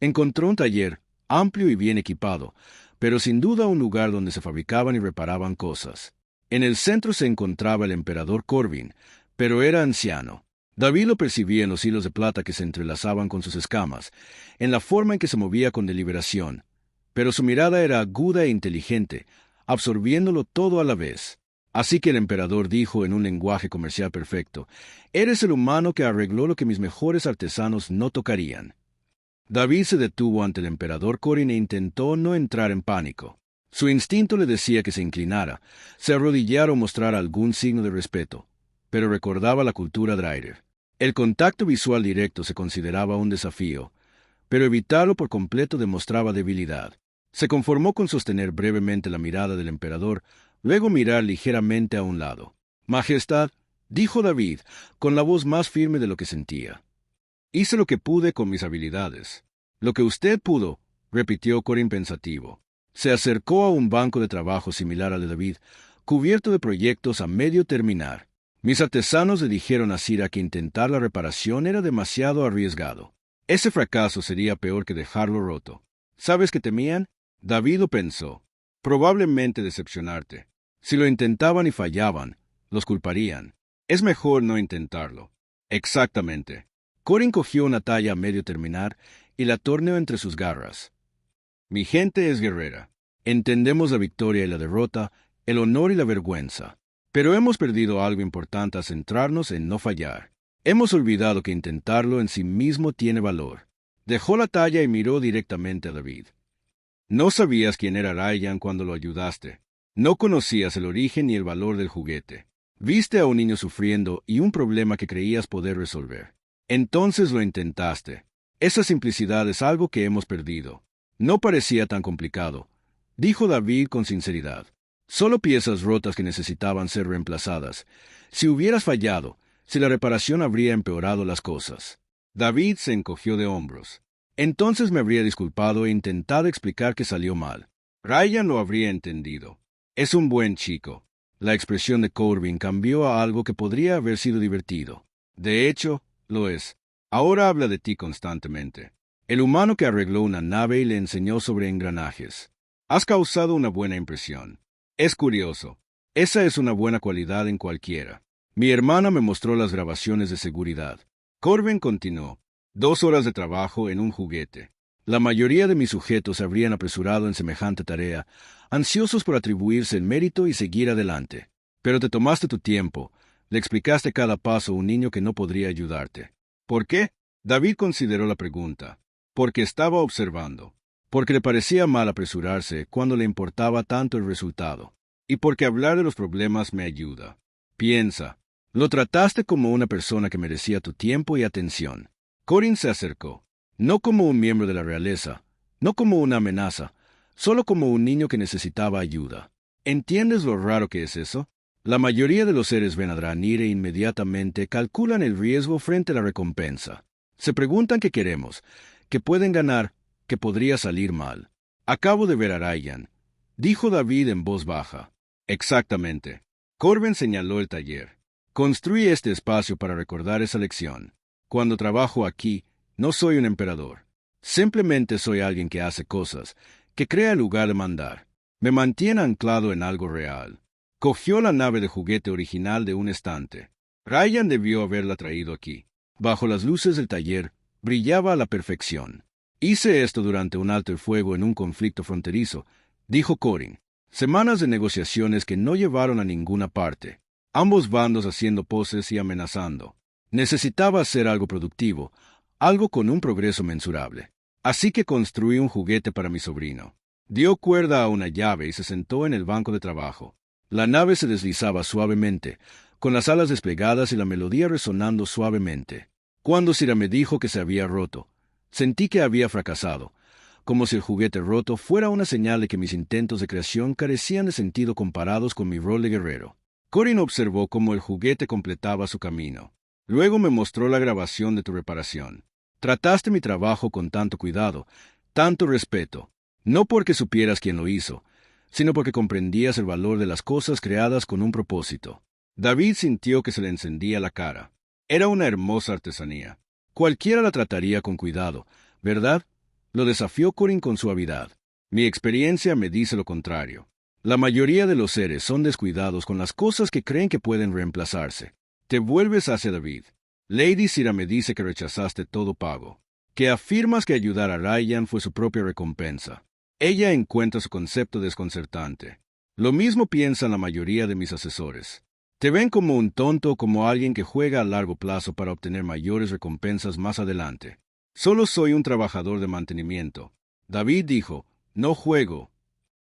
encontró un taller, amplio y bien equipado, pero sin duda un lugar donde se fabricaban y reparaban cosas. En el centro se encontraba el emperador Corvin, pero era anciano. David lo percibía en los hilos de plata que se entrelazaban con sus escamas, en la forma en que se movía con deliberación, pero su mirada era aguda e inteligente, absorbiéndolo todo a la vez. Así que el emperador dijo en un lenguaje comercial perfecto: «Eres el humano que arregló lo que mis mejores artesanos no tocarían». David se detuvo ante el emperador Corvin e intentó no entrar en pánico. Su instinto le decía que se inclinara, se arrodillara o mostrara algún signo de respeto, pero recordaba la cultura Draenor. El contacto visual directo se consideraba un desafío, pero evitarlo por completo demostraba debilidad. Se conformó con sostener brevemente la mirada del emperador, luego mirar ligeramente a un lado. «Majestad», dijo David, con la voz más firme de lo que sentía. «Hice lo que pude con mis habilidades». «Lo que usted pudo», repitió Corvin pensativo. Se acercó a un banco de trabajo similar al de David, cubierto de proyectos a medio terminar. «Mis artesanos le dijeron a Sira que intentar la reparación era demasiado arriesgado. Ese fracaso sería peor que dejarlo roto. ¿Sabes qué temían?». David lo pensó. «Probablemente decepcionarte. Si lo intentaban y fallaban, los culparían. Es mejor no intentarlo». «Exactamente». Corvin cogió una talla a medio terminar y la torneó entre sus garras. «Mi gente es guerrera. Entendemos la victoria y la derrota, el honor y la vergüenza. Pero hemos perdido algo importante al centrarnos en no fallar. Hemos olvidado que intentarlo en sí mismo tiene valor». Dejó la talla y miró directamente a David. «No sabías quién era Ryan cuando lo ayudaste. No conocías el origen ni el valor del juguete. Viste a un niño sufriendo y un problema que creías poder resolver. Entonces lo intentaste. Esa simplicidad es algo que hemos perdido». «No parecía tan complicado», dijo David con sinceridad. «Solo piezas rotas que necesitaban ser reemplazadas. Si hubieras fallado, si la reparación habría empeorado las cosas». David se encogió de hombros. «Entonces me habría disculpado e intentado explicar que salió mal. Ryan lo habría entendido. Es un buen chico». La expresión de Corvin cambió a algo que podría haber sido divertido. «De hecho, lo es. Ahora habla de ti constantemente. El humano que arregló una nave y le enseñó sobre engranajes. Has causado una buena impresión. Es curioso. Esa es una buena cualidad en cualquiera. Mi hermana me mostró las grabaciones de seguridad». Corvin continuó. 2 horas de trabajo en un juguete. La mayoría de mis sujetos se habrían apresurado en semejante tarea, ansiosos por atribuirse el mérito y seguir adelante. Pero te tomaste tu tiempo, le explicaste cada paso a un niño que no podría ayudarte. ¿Por qué? David consideró la pregunta. Porque estaba observando. porque le parecía mal apresurarse cuando le importaba tanto el resultado, y porque hablar de los problemas me ayuda. Piensa, lo trataste como una persona que merecía tu tiempo y atención. Corin se acercó, no como un miembro de la realeza, no como una amenaza, solo como un niño que necesitaba ayuda. ¿Entiendes lo raro que es eso? La mayoría de los seres ven a Draenir e inmediatamente calculan el riesgo frente a la recompensa. Se preguntan qué queremos, qué pueden ganar, qué podría salir mal. Acabo de ver a Ryan, dijo David en voz baja. Exactamente. Corbin señaló el taller. Construí este espacio para recordar esa lección. Cuando trabajo aquí, no soy un emperador. Simplemente soy alguien que hace cosas, que crea el lugar de mandar. Me mantiene anclado en algo real. Cogió la nave de juguete original de un estante. Ryan debió haberla traído aquí. Bajo las luces del taller, brillaba a la perfección. Hice esto durante un alto el fuego en un conflicto fronterizo, dijo Corin. Semanas de negociaciones que no llevaron a ninguna parte. Ambos bandos haciendo poses y amenazando. Necesitaba hacer algo productivo, algo con un progreso mensurable. Así que construí un juguete para mi sobrino. Dio cuerda a una llave y se sentó en el banco de trabajo. La nave se deslizaba suavemente, con las alas desplegadas y la melodía resonando suavemente. Cuando Sira me dijo que se había roto, sentí que había fracasado, como si el juguete roto fuera una señal de que mis intentos de creación carecían de sentido comparados con mi rol de guerrero. Corin observó cómo el juguete completaba su camino. Luego me mostró la grabación de tu reparación. Trataste mi trabajo con tanto cuidado, tanto respeto, no porque supieras quién lo hizo, sino porque comprendías el valor de las cosas creadas con un propósito. David sintió que se le encendía la cara. Era una hermosa artesanía. Cualquiera la trataría con cuidado, ¿verdad? Lo desafió Corin con suavidad. Mi experiencia me dice lo contrario. La mayoría de los seres son descuidados con las cosas que creen que pueden reemplazarse. Te vuelves hacia David. Lady Sira me dice que rechazaste todo pago, que afirmas que ayudar a Ryan fue su propia recompensa. Ella encuentra su concepto desconcertante. Lo mismo piensan la mayoría de mis asesores. Te ven como un tonto o como alguien que juega a largo plazo para obtener mayores recompensas más adelante. Solo soy un trabajador de mantenimiento. David dijo, no juego.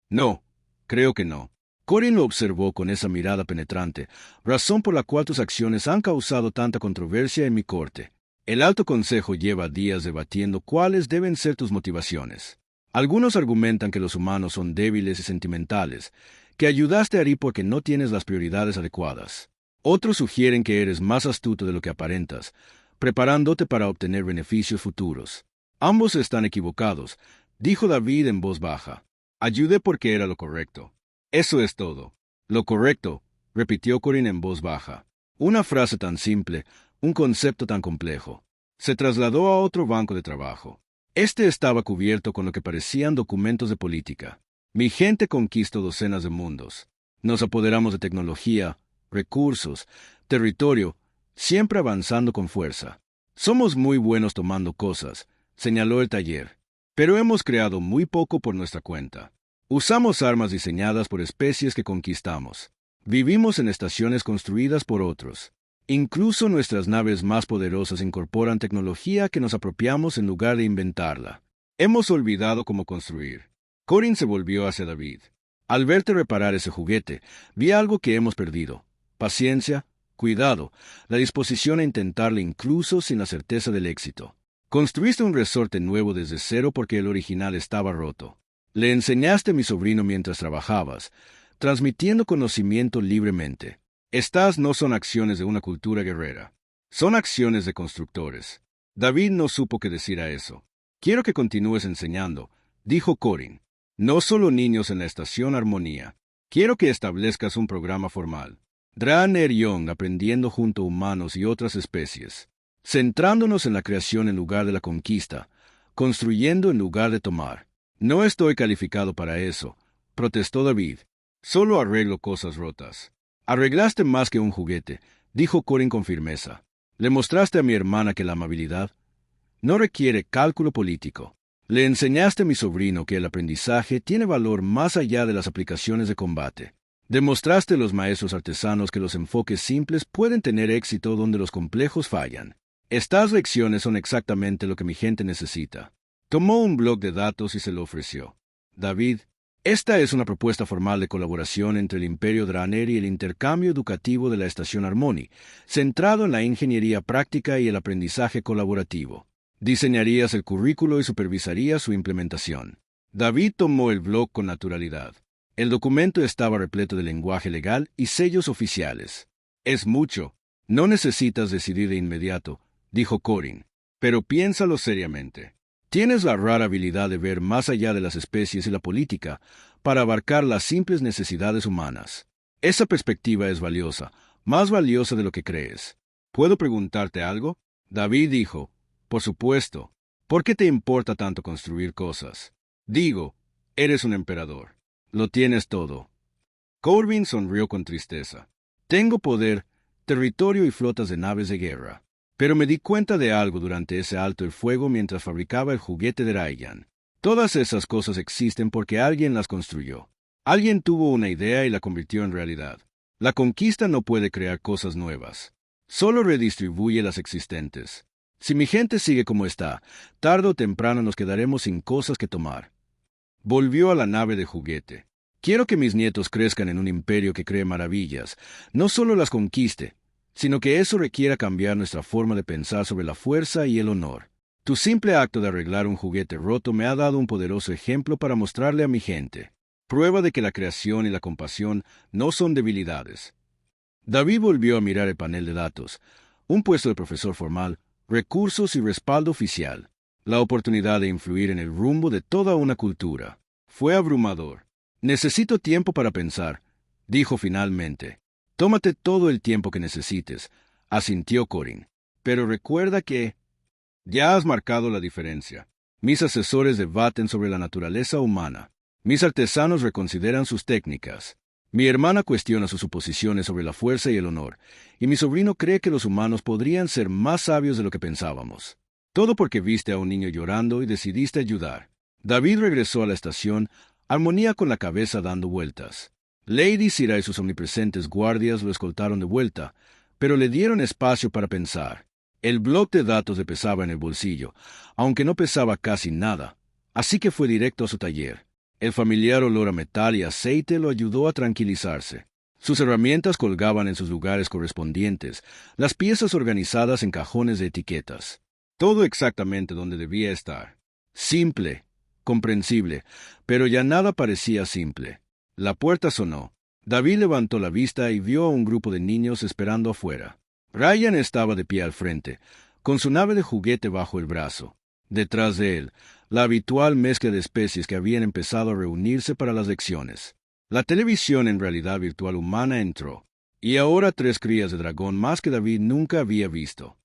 No, creo que no. Corin lo observó con esa mirada penetrante, razón por la cual tus acciones han causado tanta controversia en mi corte. El Alto Consejo lleva días debatiendo cuáles deben ser tus motivaciones. Algunos argumentan que los humanos son débiles y sentimentales, que ayudaste a Ari porque no tienes las prioridades adecuadas. Otros sugieren que eres más astuto de lo que aparentas, preparándote para obtener beneficios futuros. Ambos están equivocados, dijo David en voz baja. Ayudé porque era lo correcto. Eso es todo. Lo correcto, repitió Corin en voz baja. Una frase tan simple, un concepto tan complejo. Se trasladó a otro banco de trabajo. Este estaba cubierto con lo que parecían documentos de política. Mi gente conquistó docenas de mundos. Nos apoderamos de tecnología, recursos, territorio, siempre avanzando con fuerza. Somos muy buenos tomando cosas, señaló el taller, pero hemos creado muy poco por nuestra cuenta. Usamos armas diseñadas por especies que conquistamos. Vivimos en estaciones construidas por otros. Incluso nuestras naves más poderosas incorporan tecnología que nos apropiamos en lugar de inventarla. Hemos olvidado cómo construir. Corin se volvió hacia David. Al verte reparar ese juguete, vi algo que hemos perdido. Paciencia, cuidado, la disposición a intentarlo incluso sin la certeza del éxito. Construiste un resorte nuevo desde cero porque el original estaba roto. Le enseñaste a mi sobrino mientras trabajabas, transmitiendo conocimiento libremente. Estas no son acciones de una cultura guerrera. Son acciones de constructores. David no supo qué decir a eso. Quiero que continúes enseñando, dijo Corin. No solo niños en la estación Armonía. Quiero que establezcas un programa formal. Draenor Young aprendiendo junto a humanos y otras especies. Centrándonos en la creación en lugar de la conquista. Construyendo en lugar de tomar. No estoy calificado para eso, protestó David. Solo arreglo cosas rotas. Arreglaste más que un juguete, dijo Corin con firmeza. Le mostraste a mi hermana que la amabilidad no requiere cálculo político. Le enseñaste a mi sobrino que el aprendizaje tiene valor más allá de las aplicaciones de combate. Demostraste a los maestros artesanos que los enfoques simples pueden tener éxito donde los complejos fallan. Estas lecciones son exactamente lo que mi gente necesita. Tomó un bloc de datos y se lo ofreció. David, esta es una propuesta formal de colaboración entre el Imperio Draenei y el intercambio educativo de la Estación Harmony, centrado en la ingeniería práctica y el aprendizaje colaborativo. Diseñarías el currículo y supervisarías su implementación. David tomó el bloc con naturalidad. El documento estaba repleto de lenguaje legal y sellos oficiales. Es mucho. No necesitas decidir de inmediato, dijo Corin, pero piénsalo seriamente. Tienes la rara habilidad de ver más allá de las especies y la política para abarcar las simples necesidades humanas. Esa perspectiva es valiosa, más valiosa de lo que crees. ¿Puedo preguntarte algo? David dijo, por supuesto. ¿Por qué te importa tanto construir cosas? Digo, eres un emperador. Lo tienes todo. Corbin sonrió con tristeza. Tengo poder, territorio y flotas de naves de guerra. Pero me di cuenta de algo durante ese alto el fuego mientras fabricaba el juguete de Ryan. Todas esas cosas existen porque alguien las construyó. Alguien tuvo una idea y la convirtió en realidad. La conquista no puede crear cosas nuevas. Solo redistribuye las existentes. Si mi gente sigue como está, tarde o temprano nos quedaremos sin cosas que tomar. Volvió a la nave de juguete. Quiero que mis nietos crezcan en un imperio que cree maravillas, no solo las conquiste, sino que eso requiera cambiar nuestra forma de pensar sobre la fuerza y el honor. Tu simple acto de arreglar un juguete roto me ha dado un poderoso ejemplo para mostrarle a mi gente. Prueba de que la creación y la compasión no son debilidades. David volvió a mirar el panel de datos, un puesto de profesor formal, recursos y respaldo oficial. La oportunidad de influir en el rumbo de toda una cultura. Fue abrumador. Necesito tiempo para pensar, dijo finalmente. Tómate todo el tiempo que necesites, asintió Corin. Pero recuerda que ya has marcado la diferencia. Mis asesores debaten sobre la naturaleza humana. Mis artesanos reconsideran sus técnicas. Mi hermana cuestiona sus suposiciones sobre la fuerza y el honor, y mi sobrino cree que los humanos podrían ser más sabios de lo que pensábamos. Todo porque viste a un niño llorando y decidiste ayudar. David regresó a la estación, Armonía con la cabeza dando vueltas. Lady Sira y sus omnipresentes guardias lo escoltaron de vuelta, pero le dieron espacio para pensar. El bloc de datos le pesaba en el bolsillo, aunque no pesaba casi nada, así que fue directo a su taller. El familiar olor a metal y aceite lo ayudó a tranquilizarse. Sus herramientas colgaban en sus lugares correspondientes, las piezas organizadas en cajones de etiquetas. Todo exactamente donde debía estar. Simple, comprensible, pero ya nada parecía simple. La puerta sonó. David levantó la vista y vio a un grupo de niños esperando afuera. Ryan estaba de pie al frente, con su nave de juguete bajo el brazo. Detrás de él, la habitual mezcla de especies que habían empezado a reunirse para las lecciones. La televisión en realidad virtual humana entró, y ahora 3 crías de dragón más que David nunca había visto.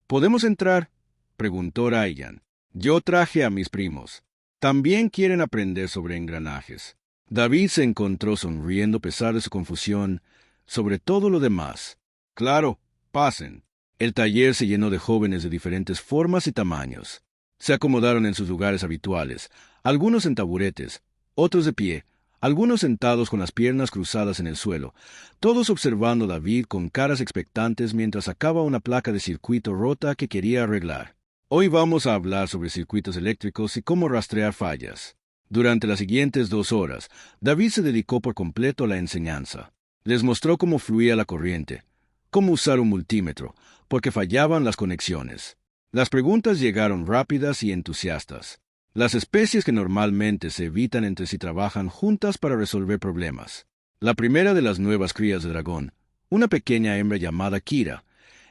¿Podemos entrar?, preguntó Ryan. Yo traje a mis primos. También quieren aprender sobre engranajes. David se encontró sonriendo a pesar de su confusión sobre todo lo demás. Claro, pasen. El taller se llenó de jóvenes de diferentes formas y tamaños. Se acomodaron en sus lugares habituales, algunos en taburetes, otros de pie, algunos sentados con las piernas cruzadas en el suelo, todos observando a David con caras expectantes mientras sacaba una placa de circuito rota que quería arreglar. Hoy vamos a hablar sobre circuitos eléctricos y cómo rastrear fallas. Durante las siguientes 2 horas, David se dedicó por completo a la enseñanza. Les mostró cómo fluía la corriente, cómo usar un multímetro, porque fallaban las conexiones. Las preguntas llegaron rápidas y entusiastas. Las especies que normalmente se evitan entre sí trabajan juntas para resolver problemas. La primera de las nuevas crías de dragón, una pequeña hembra llamada Kira,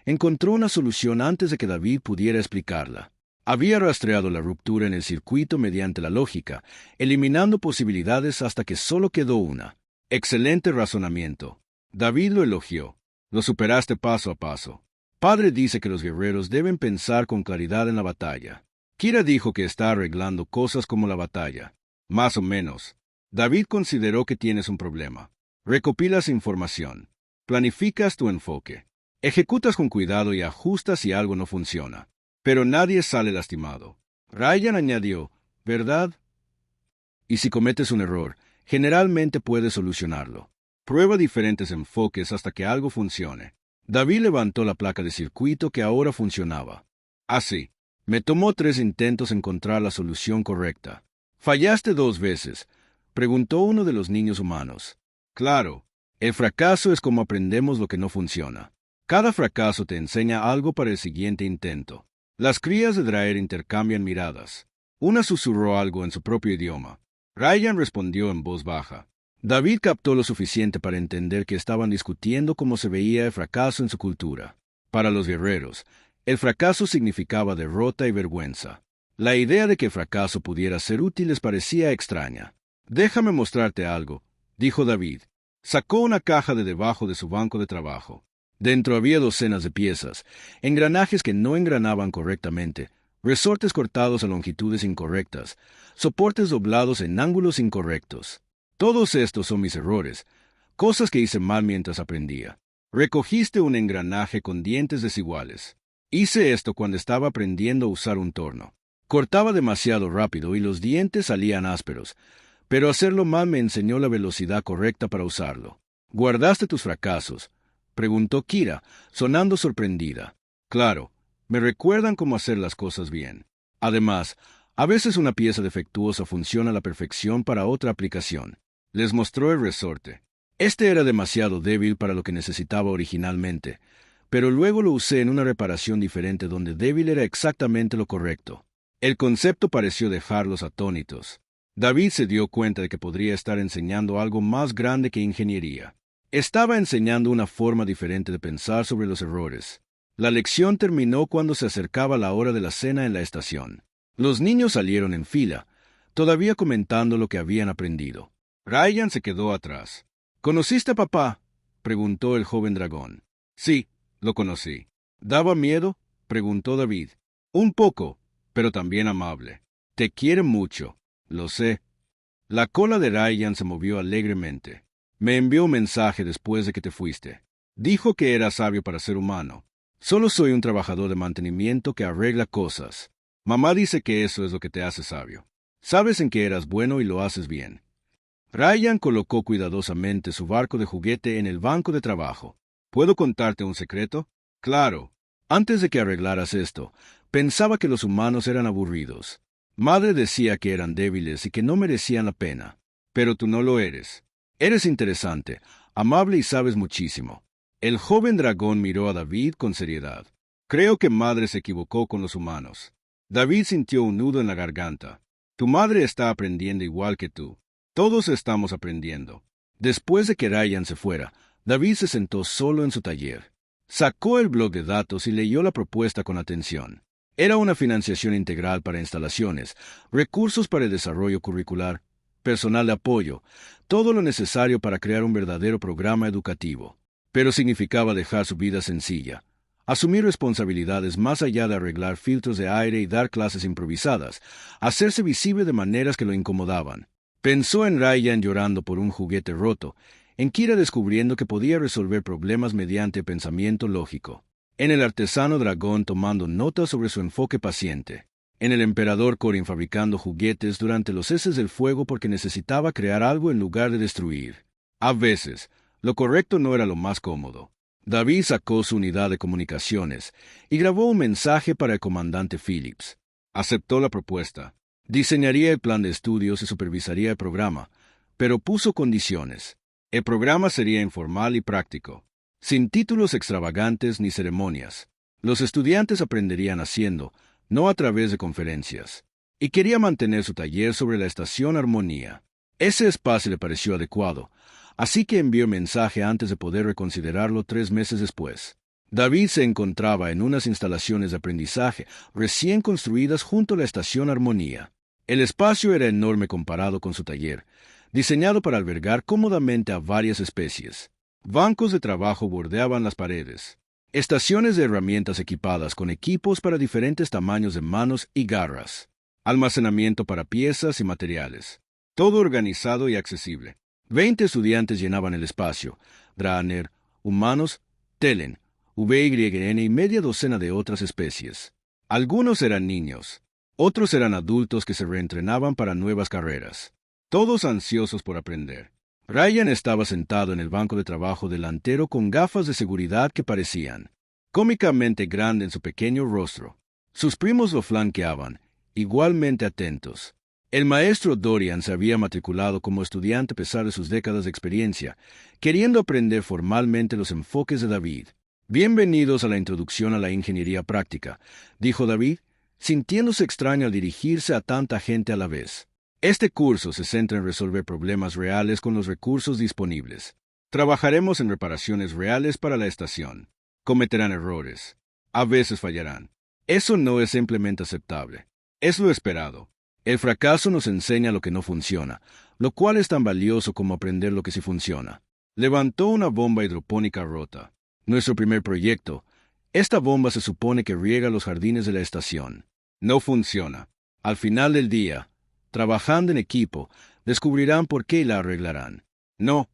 encontró una solución antes de que David pudiera explicarla. Había rastreado la ruptura en el circuito mediante la lógica, eliminando posibilidades hasta que solo quedó una. Excelente razonamiento. David lo elogió. Lo superaste paso a paso. Padre dice que los guerreros deben pensar con claridad en la batalla. Kira dijo que está arreglando cosas como la batalla. Más o menos. David consideró que tienes un problema. Recopilas información. Planificas tu enfoque. Ejecutas con cuidado y ajustas si algo no funciona. Pero nadie sale lastimado. Ryan añadió, ¿verdad? Y si cometes un error, generalmente puedes solucionarlo. Prueba diferentes enfoques hasta que algo funcione. David levantó la placa de circuito que ahora funcionaba. Así. Me tomó 3 intentos encontrar la solución correcta. ¿Fallaste 2 veces?, preguntó uno de los niños humanos. Claro, el fracaso es como aprendemos lo que no funciona. Cada fracaso te enseña algo para el siguiente intento. Las crías de Draer intercambian miradas. Una susurró algo en su propio idioma. Ryan respondió en voz baja. David captó lo suficiente para entender que estaban discutiendo cómo se veía el fracaso en su cultura. Para los guerreros, el fracaso significaba derrota y vergüenza. La idea de que el fracaso pudiera ser útil les parecía extraña. Déjame mostrarte algo, dijo David. Sacó una caja de debajo de su banco de trabajo. Dentro había docenas de piezas, engranajes que no engranaban correctamente, resortes cortados a longitudes incorrectas, soportes doblados en ángulos incorrectos. Todos estos son mis errores, cosas que hice mal mientras aprendía. Recogiste un engranaje con dientes desiguales. Hice esto cuando estaba aprendiendo a usar un torno. Cortaba demasiado rápido y los dientes salían ásperos, pero hacerlo mal me enseñó la velocidad correcta para usarlo. ¿Guardaste tus fracasos?, preguntó Kira, sonando sorprendida. Claro, me recuerdan cómo hacer las cosas bien. Además, a veces una pieza defectuosa funciona a la perfección para otra aplicación. Les mostró el resorte. Este era demasiado débil para lo que necesitaba originalmente, pero luego lo usé en una reparación diferente donde débil era exactamente lo correcto. El concepto pareció dejarlos atónitos. David se dio cuenta de que podría estar enseñando algo más grande que ingeniería. Estaba enseñando una forma diferente de pensar sobre los errores. La lección terminó cuando se acercaba la hora de la cena en la estación. Los niños salieron en fila, todavía comentando lo que habían aprendido. Ryan se quedó atrás. ¿Conociste a papá?, preguntó el joven dragón. Sí, lo conocí. ¿Daba miedo?, preguntó David. Un poco, pero también amable. Te quiere mucho. Lo sé. La cola de Ryan se movió alegremente. Me envió un mensaje después de que te fuiste. Dijo que era sabio para ser humano. Solo soy un trabajador de mantenimiento que arregla cosas. Mamá dice que eso es lo que te hace sabio. Sabes en que eras bueno y lo haces bien. Ryan colocó cuidadosamente su barco de juguete en el banco de trabajo. ¿Puedo contarte un secreto? Claro. Antes de que arreglaras esto, pensaba que los humanos eran aburridos. Madre decía que eran débiles y que no merecían la pena. Pero tú no lo eres. Eres interesante, amable y sabes muchísimo. El joven dragón miró a David con seriedad. Creo que madre se equivocó con los humanos. David sintió un nudo en la garganta. Tu madre está aprendiendo igual que tú. Todos estamos aprendiendo. Después de que Ryan se fuera, David se sentó solo en su taller. Sacó el bloc de datos y leyó la propuesta con atención. Era una financiación integral para instalaciones, recursos para el desarrollo curricular, personal de apoyo, todo lo necesario para crear un verdadero programa educativo. Pero significaba dejar su vida sencilla, asumir responsabilidades más allá de arreglar filtros de aire y dar clases improvisadas, hacerse visible de maneras que lo incomodaban. Pensó en Ryan llorando por un juguete roto, en Kira descubriendo que podía resolver problemas mediante pensamiento lógico, en el artesano dragón tomando notas sobre su enfoque paciente, en el emperador Corin fabricando juguetes durante los heces del fuego porque necesitaba crear algo en lugar de destruir. A veces, lo correcto no era lo más cómodo. David sacó su unidad de comunicaciones y grabó un mensaje para el comandante Phillips. Aceptó la propuesta. Diseñaría el plan de estudios y supervisaría el programa, pero puso condiciones. El programa sería informal y práctico, sin títulos extravagantes ni ceremonias. Los estudiantes aprenderían haciendo, no a través de conferencias. Y quería mantener su taller sobre la estación Armonía. Ese espacio le pareció adecuado, así que envió mensaje antes de poder reconsiderarlo 3 meses después. David se encontraba en unas instalaciones de aprendizaje recién construidas junto a la estación Armonía. El espacio era enorme comparado con su taller, diseñado para albergar cómodamente a varias especies. Bancos de trabajo bordeaban las paredes. Estaciones de herramientas equipadas con equipos para diferentes tamaños de manos y garras. Almacenamiento para piezas y materiales. Todo organizado y accesible. 20 estudiantes llenaban el espacio. Draenor, humanos, Telen, VYN y media docena de otras especies. Algunos eran niños. Otros eran adultos que se reentrenaban para nuevas carreras. Todos ansiosos por aprender. Ryan estaba sentado en el banco de trabajo delantero con gafas de seguridad que parecían cómicamente grande en su pequeño rostro. Sus primos lo flanqueaban, igualmente atentos. El maestro Dorian se había matriculado como estudiante a pesar de sus décadas de experiencia, queriendo aprender formalmente los enfoques de David. Bienvenidos a la introducción a la ingeniería práctica, dijo David, sintiéndose extraño al dirigirse a tanta gente a la vez. Este curso se centra en resolver problemas reales con los recursos disponibles. Trabajaremos en reparaciones reales para la estación. Cometerán errores. A veces fallarán. Eso no es simplemente aceptable. Es lo esperado. El fracaso nos enseña lo que no funciona, lo cual es tan valioso como aprender lo que sí funciona. Levantó una bomba hidropónica rota. Nuestro primer proyecto. Esta bomba se supone que riega los jardines de la estación. No funciona. Al final del día, trabajando en equipo, descubrirán por qué y la arreglarán. No.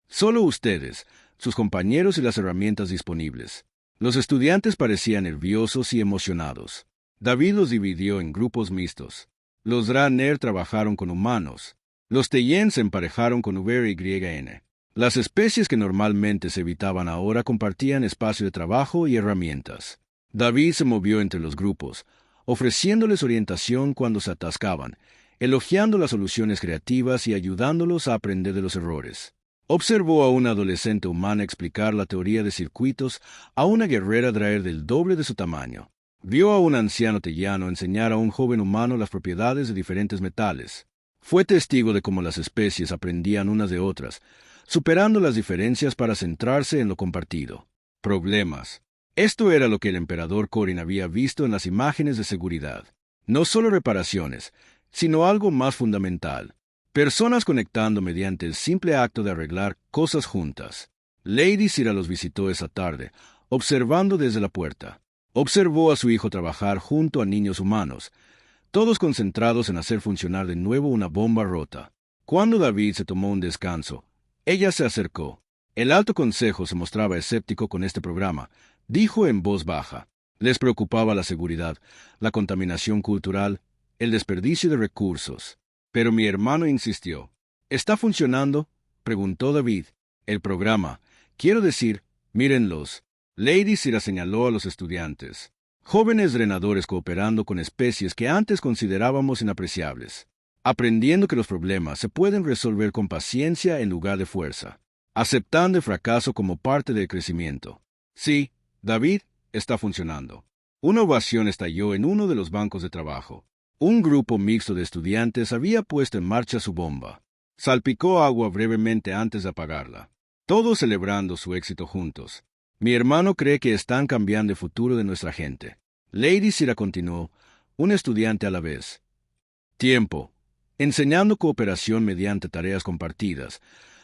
Solo ustedes, sus compañeros y las herramientas disponibles. Los estudiantes parecían nerviosos y emocionados. David los dividió en grupos mixtos. Los Draenei trabajaron con humanos. Los Teyen se emparejaron con VYN. Las especies que normalmente se evitaban ahora compartían espacio de trabajo y herramientas. David se movió entre los grupos, ofreciéndoles orientación cuando se atascaban, elogiando las soluciones creativas y ayudándolos a aprender de los errores. Observó a una adolescente humana explicar la teoría de circuitos a una guerrera Draenei del doble de su tamaño. Vio a un anciano teyano enseñar a un joven humano las propiedades de diferentes metales. Fue testigo de cómo las especies aprendían unas de otras, superando las diferencias para centrarse en lo compartido. Problemas. Esto era lo que el emperador Corin había visto en las imágenes de seguridad. No solo reparaciones, sino algo más fundamental. Personas conectando mediante el simple acto de arreglar cosas juntas. Lady Sira los visitó esa tarde, observando desde la puerta. Observó a su hijo trabajar junto a niños humanos, todos concentrados en hacer funcionar de nuevo una bomba rota. Cuando David se tomó un descanso, ella se acercó. El Alto Consejo se mostraba escéptico con este programa. Dijo en voz baja. Les preocupaba la seguridad, la contaminación cultural, el desperdicio de recursos. Pero mi hermano insistió. ¿Está funcionando?, preguntó David. El programa. Quiero decir, mírenlos. Lady Sira señaló a los estudiantes. Jóvenes drenadores cooperando con especies que antes considerábamos inapreciables. Aprendiendo que los problemas se pueden resolver con paciencia en lugar de fuerza. Aceptando el fracaso como parte del crecimiento. Sí, David, está funcionando. Una ovación estalló en uno de los bancos de trabajo. Un grupo mixto de estudiantes había puesto en marcha su bomba. Salpicó agua brevemente antes de apagarla. Todos celebrando su éxito juntos. Mi hermano cree que están cambiando el futuro de nuestra gente. Lady Sira continuó, un estudiante a la vez. Tiempo. Enseñando cooperación mediante tareas compartidas.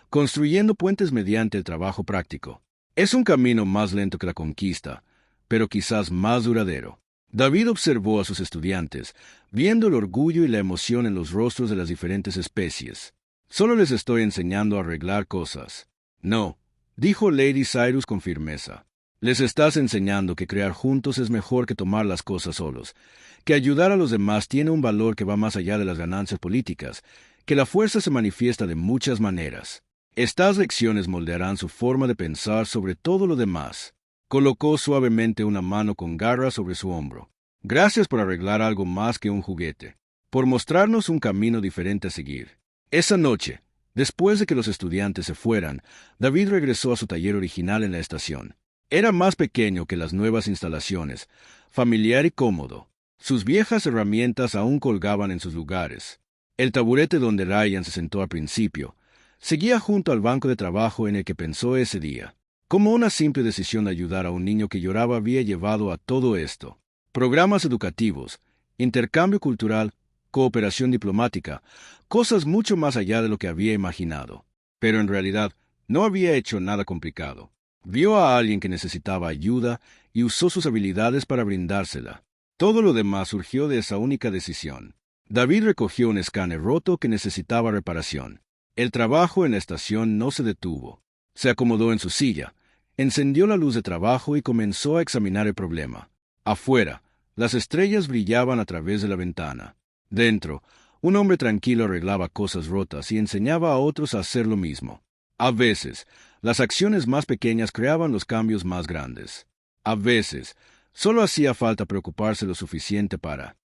Construyendo puentes mediante el trabajo práctico. Es un camino más lento que la conquista, pero quizás más duradero. David observó a sus estudiantes, viendo el orgullo y la emoción en los rostros de las diferentes especies. Solo les estoy enseñando a arreglar cosas. No, dijo Lady Cyrus con firmeza. Les estás enseñando que crear juntos es mejor que tomar las cosas solos, que ayudar a los demás tiene un valor que va más allá de las ganancias políticas, que la fuerza se manifiesta de muchas maneras. Estas lecciones moldearán su forma de pensar sobre todo lo demás. Colocó suavemente una mano con garra sobre su hombro. Gracias por arreglar algo más que un juguete, por mostrarnos un camino diferente a seguir. Esa noche, después de que los estudiantes se fueran, David regresó a su taller original en la estación. Era más pequeño que las nuevas instalaciones, familiar y cómodo. Sus viejas herramientas aún colgaban en sus lugares. El taburete donde Ryan se sentó al principio seguía junto al banco de trabajo en el que pensó ese día. Como una simple decisión de ayudar a un niño que lloraba había llevado a todo esto. Programas educativos, intercambio cultural, cooperación diplomática, cosas mucho más allá de lo que había imaginado. Pero en realidad no había hecho nada complicado. Vio a alguien que necesitaba ayuda y usó sus habilidades para brindársela. Todo lo demás surgió de esa única decisión. David recogió un escáner roto que necesitaba reparación. El trabajo en la estación no se detuvo. Se acomodó en su silla, encendió la luz de trabajo y comenzó a examinar el problema. Afuera, las estrellas brillaban a través de la ventana. Dentro, un hombre tranquilo arreglaba cosas rotas y enseñaba a otros a hacer lo mismo. A veces, las acciones más pequeñas creaban los cambios más grandes. A veces, Solo hacía falta preocuparse lo suficiente para